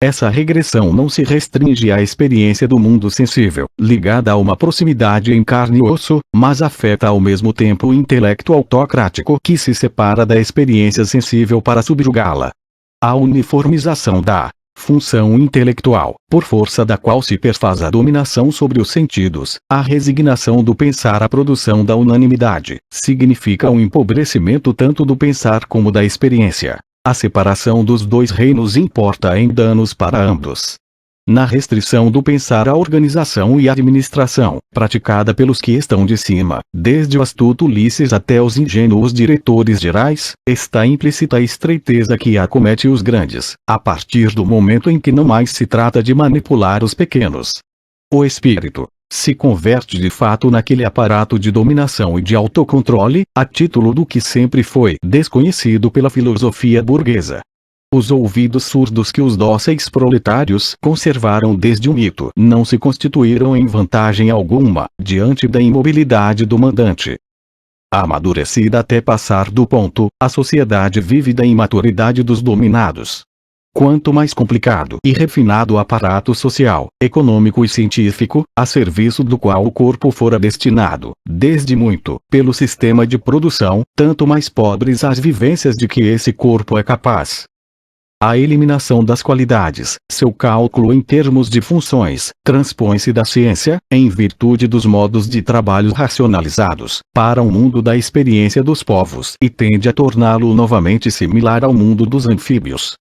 Speaker 1: Essa regressão não se restringe à experiência do mundo sensível, ligada a uma proximidade em carne e osso, mas afeta ao mesmo tempo o intelecto autocrático que se separa da experiência sensível para subjugá-la. A uniformização da função intelectual, por força da qual se perfaz a dominação sobre os sentidos. A resignação do pensar à produção da unanimidade, significa um empobrecimento tanto do pensar como da experiência. A separação dos dois reinos importa em danos para ambos. Na restrição do pensar à organização e administração, praticada pelos que estão de cima, desde o astuto Ulisses até os ingênuos diretores gerais, está implícita a estreiteza que acomete os grandes, a partir do momento em que não mais se trata de manipular os pequenos. O espírito se converte de fato naquele aparato de dominação e de autocontrole, a título do que sempre foi desconhecido pela filosofia burguesa. Os ouvidos surdos que os dóceis proletários conservaram desde o mito não se constituíram em vantagem alguma, diante da imobilidade do mandante. Amadurecida até passar do ponto, a sociedade vive da imaturidade dos dominados. Quanto mais complicado e refinado o aparato social, econômico e científico, a serviço do qual o corpo fora destinado, desde muito, pelo sistema de produção, tanto mais pobres as vivências de que esse corpo é capaz. A eliminação das qualidades, seu cálculo em termos de funções, transpõe-se da ciência, em virtude dos modos de trabalho racionalizados, para o mundo da experiência dos povos e tende a torná-lo novamente similar ao mundo dos anfíbios.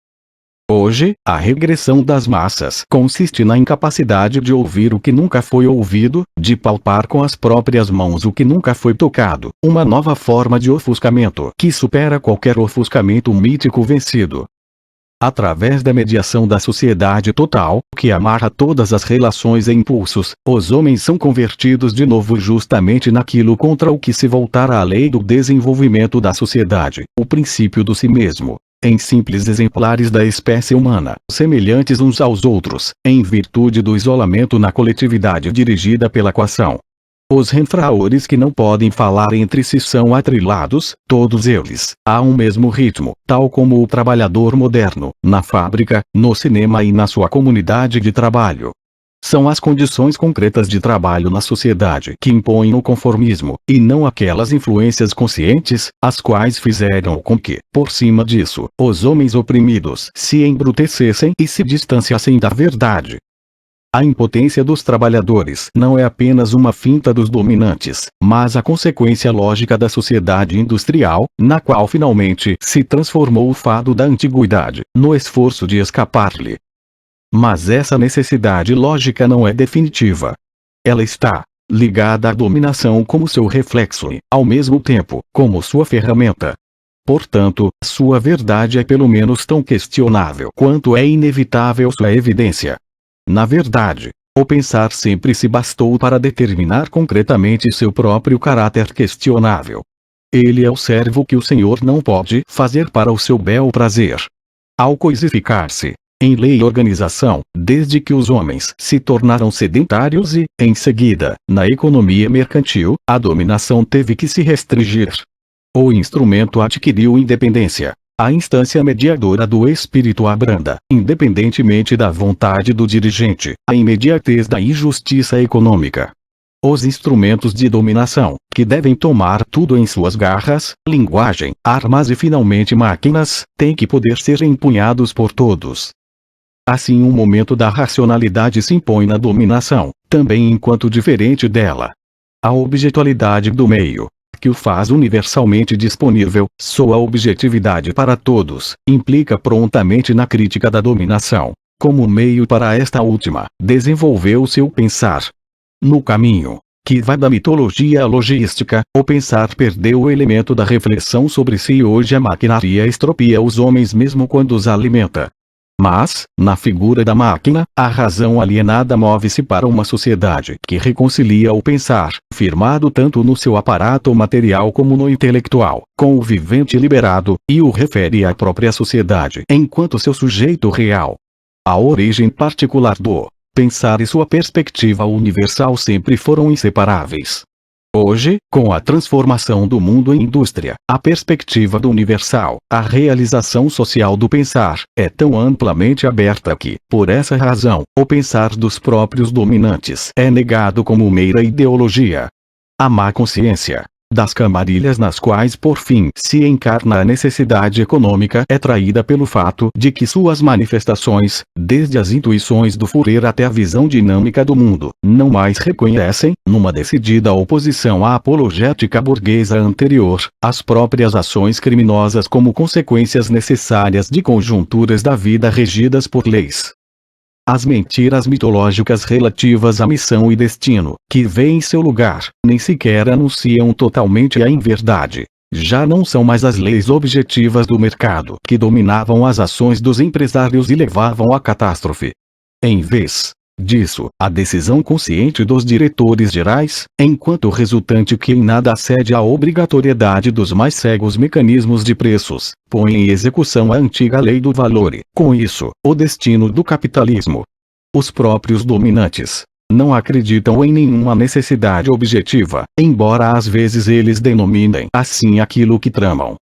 Speaker 1: Hoje, a regressão das massas consiste na incapacidade de ouvir o que nunca foi ouvido, de palpar com as próprias mãos o que nunca foi tocado, uma nova forma de ofuscamento que supera qualquer ofuscamento mítico vencido. Através da mediação da sociedade total, que amarra todas as relações e impulsos, os homens são convertidos de novo justamente naquilo contra o que se voltara a lei do desenvolvimento da sociedade, o princípio do si mesmo, em simples exemplares da espécie humana, semelhantes uns aos outros, em virtude do isolamento na coletividade dirigida pela coação. Os refraores que não podem falar entre si são atrilados, todos eles, a um mesmo ritmo, tal como o trabalhador moderno, na fábrica, no cinema e na sua comunidade de trabalho. São as condições concretas de trabalho na sociedade que impõem o conformismo, e não aquelas influências conscientes, as quais fizeram com que, por cima disso, os homens oprimidos se embrutecessem e se distanciassem da verdade. A impotência dos trabalhadores não é apenas uma finta dos dominantes, mas a consequência lógica da sociedade industrial, na qual finalmente se transformou o fado da antiguidade, no esforço de escapar-lhe. Mas essa necessidade lógica não é definitiva. Ela está ligada à dominação como seu reflexo e, ao mesmo tempo, como sua ferramenta. Portanto, sua verdade é pelo menos tão questionável quanto é inevitável sua evidência. Na verdade, o pensar sempre se bastou para determinar concretamente seu próprio caráter questionável. Ele é o servo que o Senhor não pode fazer para o seu bel prazer. Ao coisificar-se, em lei e organização, desde que os homens se tornaram sedentários e, em seguida, na economia mercantil, a dominação teve que se restringir. O instrumento adquiriu independência. A instância mediadora do espírito abranda, independentemente da vontade do dirigente, a imediatez da injustiça econômica. Os instrumentos de dominação, que devem tomar tudo em suas garras, linguagem, armas e finalmente máquinas, têm que poder ser empunhados por todos. Assim um momento da racionalidade se impõe na dominação, também enquanto diferente dela. A objetualidade do meio, que o faz universalmente disponível, sua objetividade para todos, implica prontamente na crítica da dominação. Como meio para esta última, desenvolveu seu pensar. No caminho, que vai da mitologia à logística, o pensar perdeu o elemento da reflexão sobre si e hoje a maquinaria estropia os homens mesmo quando os alimenta. Mas, na figura da máquina, a razão alienada move-se para uma sociedade que reconcilia o pensar, firmado tanto no seu aparato material como no intelectual, com o vivente liberado, e o refere à própria sociedade enquanto seu sujeito real. A origem particular do pensar e sua perspectiva universal sempre foram inseparáveis. Hoje, com a transformação do mundo em indústria, a perspectiva do universal, a realização social do pensar, é tão amplamente aberta que, por essa razão, o pensar dos próprios dominantes é negado como mera ideologia. A má consciência, das camarilhas nas quais por fim se encarna a necessidade econômica é traída pelo fato de que suas manifestações, desde as intuições do Fourier até a visão dinâmica do mundo, não mais reconhecem, numa decidida oposição à apologética burguesa anterior, as próprias ações criminosas como consequências necessárias de conjunturas da vida regidas por leis. As mentiras mitológicas relativas à missão e destino, que vêm em seu lugar, nem sequer anunciam totalmente a inverdade. Já não são mais as leis objetivas do mercado que dominavam as ações dos empresários e levavam à catástrofe. Em vez disso, a decisão consciente dos diretores gerais, enquanto resultante que em nada acede à obrigatoriedade dos mais cegos mecanismos de preços, põe em execução a antiga lei do valor e, com isso, o destino do capitalismo. Os próprios dominantes não acreditam em nenhuma necessidade objetiva, embora às vezes eles denominem assim aquilo que tramam.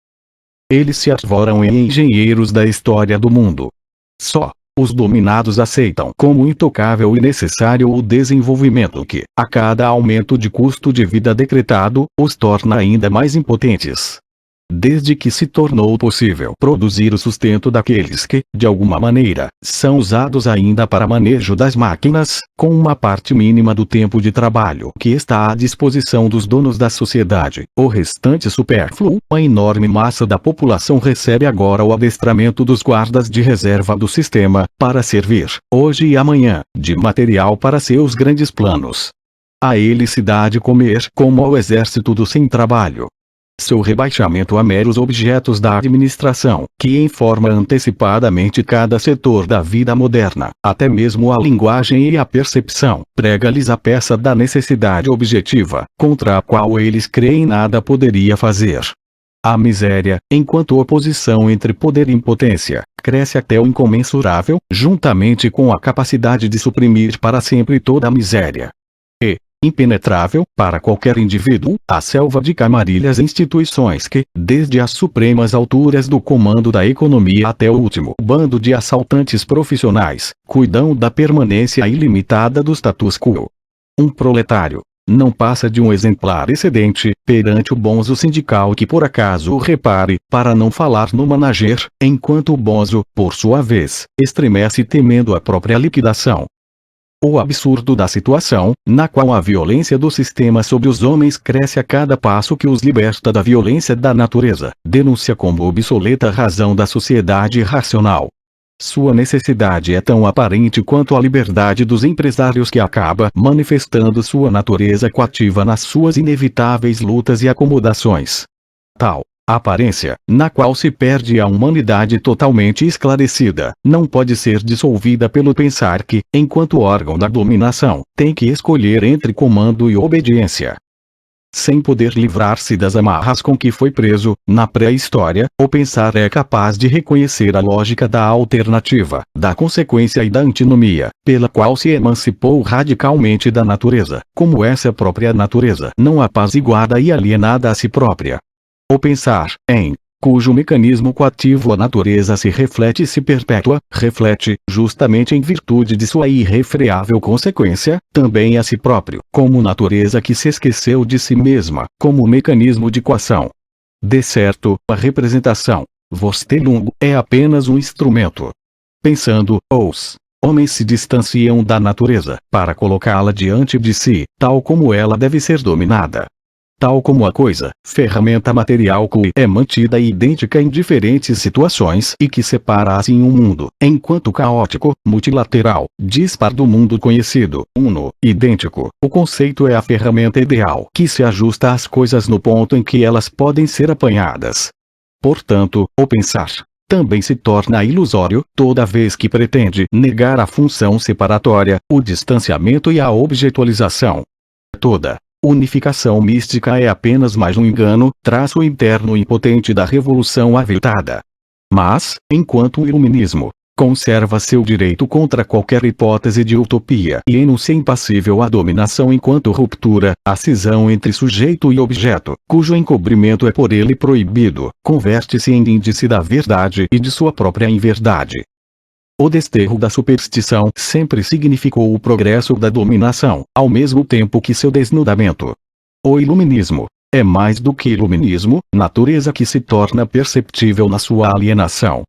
Speaker 1: Eles se arvoram em engenheiros da história do mundo. Só os dominados aceitam como intocável e necessário o desenvolvimento que, a cada aumento de custo de vida decretado, os torna ainda mais impotentes. Desde que se tornou possível produzir o sustento daqueles que, de alguma maneira, são usados ainda para manejo das máquinas, com uma parte mínima do tempo de trabalho que está à disposição dos donos da sociedade, o restante supérfluo, a enorme massa da população recebe agora o adestramento dos guardas de reserva do sistema, para servir, hoje e amanhã, de material para seus grandes planos. A eles se dá de comer como ao exército do sem-trabalho. Seu rebaixamento a meros objetos da administração, que informa antecipadamente cada setor da vida moderna, até mesmo a linguagem e a percepção, prega-lhes a peça da necessidade objetiva, contra a qual eles creem nada poderia fazer. A miséria, enquanto oposição entre poder e impotência, cresce até o incomensurável, juntamente com a capacidade de suprimir para sempre toda a miséria. Impenetrável, para qualquer indivíduo, a selva de camarilhas e instituições que, desde as supremas alturas do comando da economia até o último bando de assaltantes profissionais, cuidam da permanência ilimitada do status quo. Um proletário não passa de um exemplar excedente, perante o bonzo sindical que por acaso o repare, para não falar no manager, enquanto o bonzo, por sua vez, estremece temendo a própria liquidação. O absurdo da situação, na qual a violência do sistema sobre os homens cresce a cada passo que os liberta da violência da natureza, denuncia como obsoleta a razão da sociedade racional. Sua necessidade é tão aparente quanto a liberdade dos empresários que acaba manifestando sua natureza coativa nas suas inevitáveis lutas e acomodações. Tal a aparência, na qual se perde a humanidade totalmente esclarecida, não pode ser dissolvida pelo pensar que, enquanto órgão da dominação, tem que escolher entre comando e obediência. Sem poder livrar-se das amarras com que foi preso, na pré-história, o pensar é capaz de reconhecer a lógica da alternativa, da consequência e da antinomia, pela qual se emancipou radicalmente da natureza, como essa própria natureza não apaziguada e alienada a si própria. O pensar, em cujo mecanismo coativo a natureza se reflete e se perpetua, reflete, justamente em virtude de sua irrefreável consequência, também a si próprio, como natureza que se esqueceu de si mesma, como mecanismo de coação. De certo, a representação, Vorstellung, é apenas um instrumento. Pensando, os homens se distanciam da natureza, para colocá-la diante de si, tal como ela deve ser dominada. Tal como a coisa, ferramenta material que é mantida e idêntica em diferentes situações e que separa assim um mundo, enquanto caótico, multilateral, dispar do mundo conhecido, uno, idêntico. O conceito é a ferramenta ideal que se ajusta às coisas no ponto em que elas podem ser apanhadas. Portanto, o pensar também se torna ilusório toda vez que pretende negar a função separatória, o distanciamento e a objetualização. Toda unificação mística é apenas mais um engano, traço interno impotente da revolução aviltada. Mas, enquanto o iluminismo conserva seu direito contra qualquer hipótese de utopia e enuncia impassível a dominação enquanto ruptura, a cisão entre sujeito e objeto, cujo encobrimento é por ele proibido, converte-se em índice da verdade e de sua própria inverdade. O desterro da superstição sempre significou o progresso da dominação, ao mesmo tempo que seu desnudamento. O iluminismo É mais do que iluminismo, natureza que se torna perceptível na sua alienação.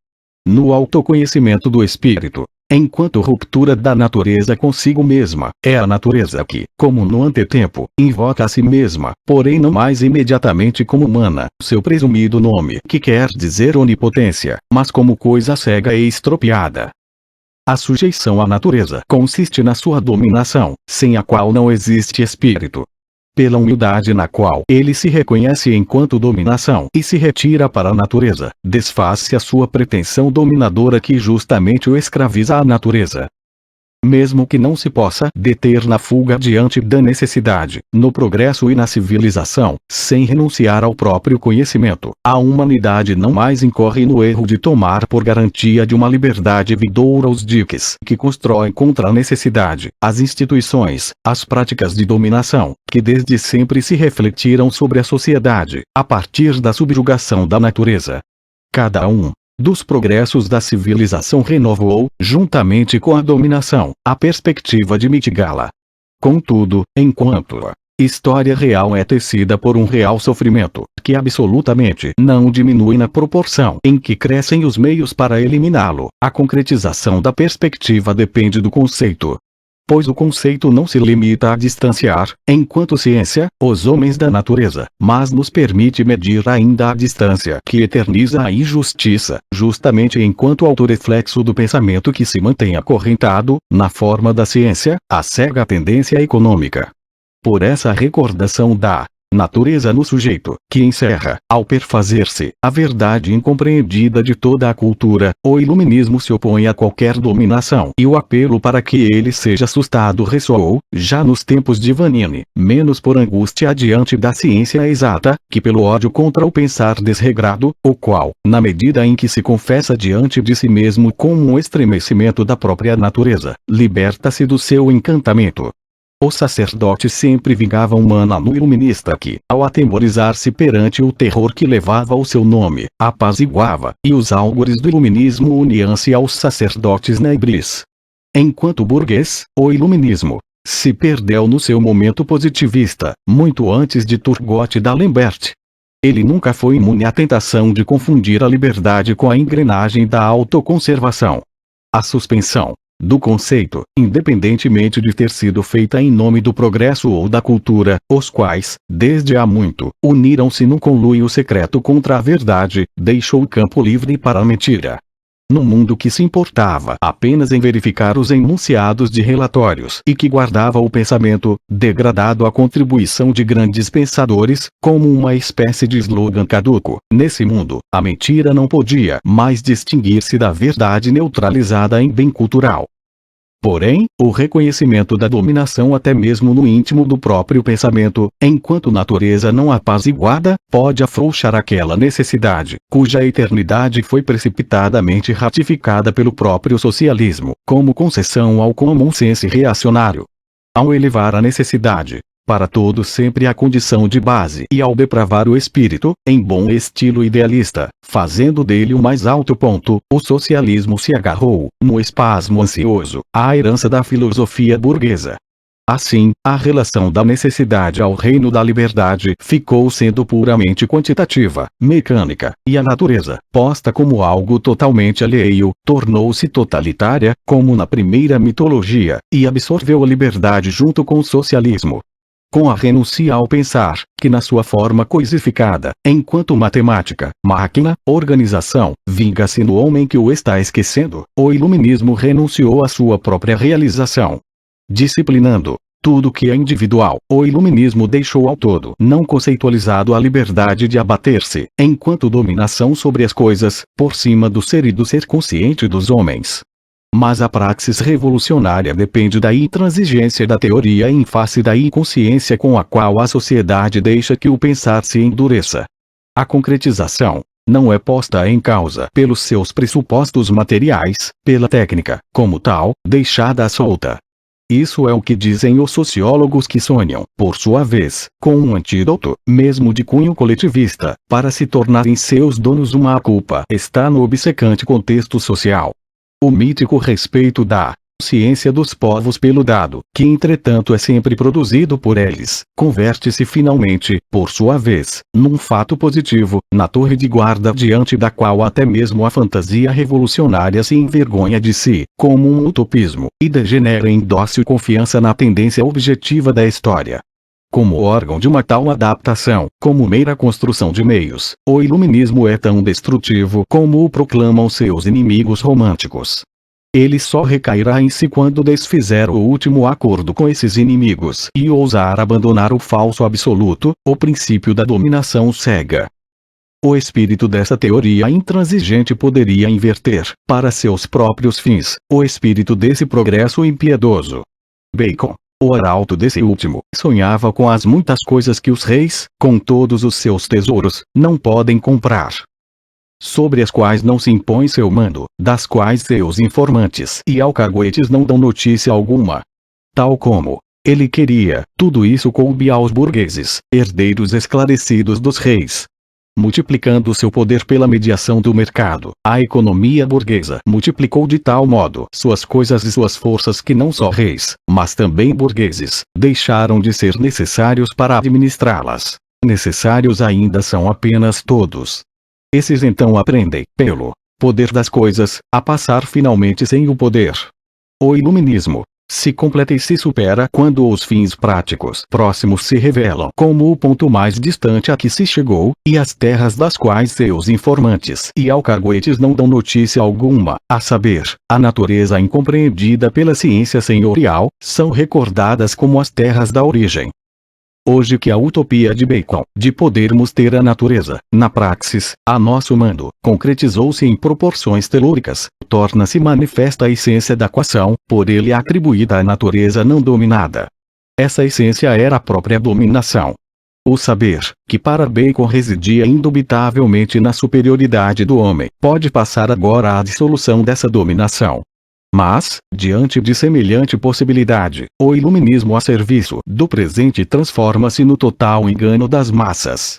Speaker 1: No autoconhecimento do espírito, enquanto ruptura da natureza consigo mesma, é a natureza que, como no antetempo, invoca a si mesma, porém não mais imediatamente como humana, seu presumido nome, que quer dizer onipotência, mas como coisa cega e estropiada. A sujeição à natureza consiste na sua dominação, sem a qual não existe espírito. Pela humildade na qual ele se reconhece enquanto dominação e se retira para a natureza, desfaz-se a sua pretensão dominadora que justamente o escraviza à natureza. Mesmo que não se possa deter na fuga diante da necessidade, no progresso e na civilização, sem renunciar ao próprio conhecimento, a humanidade não mais incorre no erro de tomar por garantia de uma liberdade vindoura os diques que constroem contra a necessidade, as instituições, as práticas de dominação, que desde sempre se refletiram sobre a sociedade, a partir da subjugação da natureza. Cada um dos progressos da civilização renovou, juntamente com a dominação, a perspectiva de mitigá-la. Contudo, enquanto a história real é tecida por um real sofrimento, que absolutamente não diminui na proporção em que crescem os meios para eliminá-lo, a concretização da perspectiva depende do conceito. Pois o conceito não se limita a distanciar, enquanto ciência, os homens da natureza, mas nos permite medir ainda a distância que eterniza a injustiça, justamente enquanto autorreflexo do pensamento que se mantém acorrentado, na forma da ciência, a cega tendência econômica. Por essa recordação da natureza no sujeito, que encerra, ao perfazer-se, a verdade incompreendida de toda a cultura, o iluminismo se opõe a qualquer dominação e o apelo para que ele seja assustado ressoou, já nos tempos de Vanini, menos por angústia diante da ciência exata, que pelo ódio contra o pensar desregrado, o qual, na medida em que se confessa diante de si mesmo como um estremecimento da própria natureza, liberta-se do seu encantamento. O sacerdote sempre vingava humana no iluminista que, ao atemorizar-se perante o terror que levava o seu nome, apaziguava, e os álgores do iluminismo uniam-se aos sacerdotes na ibris. Enquanto burguês, o iluminismo se perdeu no seu momento positivista, muito antes de Turgot d'Alembert. Ele nunca foi imune à tentação de confundir a liberdade com a engrenagem da autoconservação. A suspensão do conceito, independentemente de ter sido feita em nome do progresso ou da cultura, os quais, desde há muito, uniram-se num conluio secreto contra a verdade, deixou o campo livre para a mentira. No mundo que se importava apenas em verificar os enunciados de relatórios e que guardava o pensamento, degradado à contribuição de grandes pensadores, como uma espécie de slogan caduco, nesse mundo, a mentira não podia mais distinguir-se da verdade neutralizada em bem cultural. Porém, o reconhecimento da dominação até mesmo no íntimo do próprio pensamento, enquanto natureza não apaziguada, pode afrouxar aquela necessidade, cuja eternidade foi precipitadamente ratificada pelo próprio socialismo, como concessão ao common sense reacionário. Ao elevar a necessidade, para todos sempre a condição de base e ao depravar o espírito, em bom estilo idealista, fazendo dele o mais alto ponto, o socialismo se agarrou, no espasmo ansioso, à herança da filosofia burguesa. Assim, a relação da necessidade ao reino da liberdade ficou sendo puramente quantitativa, mecânica, e a natureza, posta como algo totalmente alheio, tornou-se totalitária, como na primeira mitologia, e absorveu a liberdade junto com o socialismo. Com a renúncia ao pensar, que na sua forma coisificada, enquanto matemática, máquina, organização, vinga-se no homem que o está esquecendo, o iluminismo renunciou à sua própria realização. Disciplinando tudo que é individual, o iluminismo deixou ao todo não conceitualizado a liberdade de abater-se, enquanto dominação sobre as coisas, por cima do ser e do ser consciente dos homens. Mas a praxis revolucionária depende da intransigência da teoria em face da inconsciência com a qual a sociedade deixa que o pensar se endureça. A concretização não é posta em causa pelos seus pressupostos materiais, pela técnica, como tal, deixada solta. Isso é o que dizem os sociólogos que sonham, por sua vez, com um antídoto, mesmo de cunho coletivista, para se tornarem seus donos. Uma culpa está no obcecante contexto social. O mítico respeito da Ciência dos povos pelo dado, que entretanto é sempre produzido por eles, converte-se finalmente, por sua vez, num fato positivo, na torre de guarda diante da qual até mesmo a fantasia revolucionária se envergonha de si, como um utopismo, e degenera em dócil confiança na tendência objetiva da história. Como órgão de uma tal adaptação, como meira construção de meios, o iluminismo é tão destrutivo como o proclamam seus inimigos românticos. Ele só recairá em si quando desfizer o último acordo com esses inimigos e ousar abandonar o falso absoluto, o princípio da dominação cega. O espírito dessa teoria intransigente poderia inverter, para seus próprios fins, o espírito desse progresso impiedoso. Bacon, o arauto desse último, sonhava com as muitas coisas que os reis, com todos os seus tesouros, não podem comprar, sobre as quais não se impõe seu mando, das quais seus informantes e alcaguetes não dão notícia alguma. Tal como ele queria, tudo isso coube aos burgueses, herdeiros esclarecidos dos reis. Multiplicando seu poder pela mediação do mercado, a economia burguesa multiplicou de tal modo suas coisas e suas forças que não só reis, mas também burgueses, deixaram de ser necessários para administrá-las. Necessários ainda são apenas todos. Esses então aprendem, pelo poder das coisas, a passar finalmente sem o poder. O iluminismo se completa e se supera quando os fins práticos próximos se revelam como o ponto mais distante a que se chegou, e as terras das quais seus informantes e alcaguetes não dão notícia alguma, a saber, a natureza incompreendida pela ciência senhorial, são recordadas como as terras da origem. Hoje que a utopia de Bacon, de podermos ter a natureza, na praxis, a nosso mando, concretizou-se em proporções telúricas, torna-se manifesta a essência da coação, por ele atribuída à natureza não dominada. Essa essência era a própria dominação. O saber, que para Bacon residia indubitavelmente na superioridade do homem, pode passar agora à dissolução dessa dominação. Mas, diante de semelhante possibilidade, o iluminismo a serviço do presente transforma-se no total engano das massas.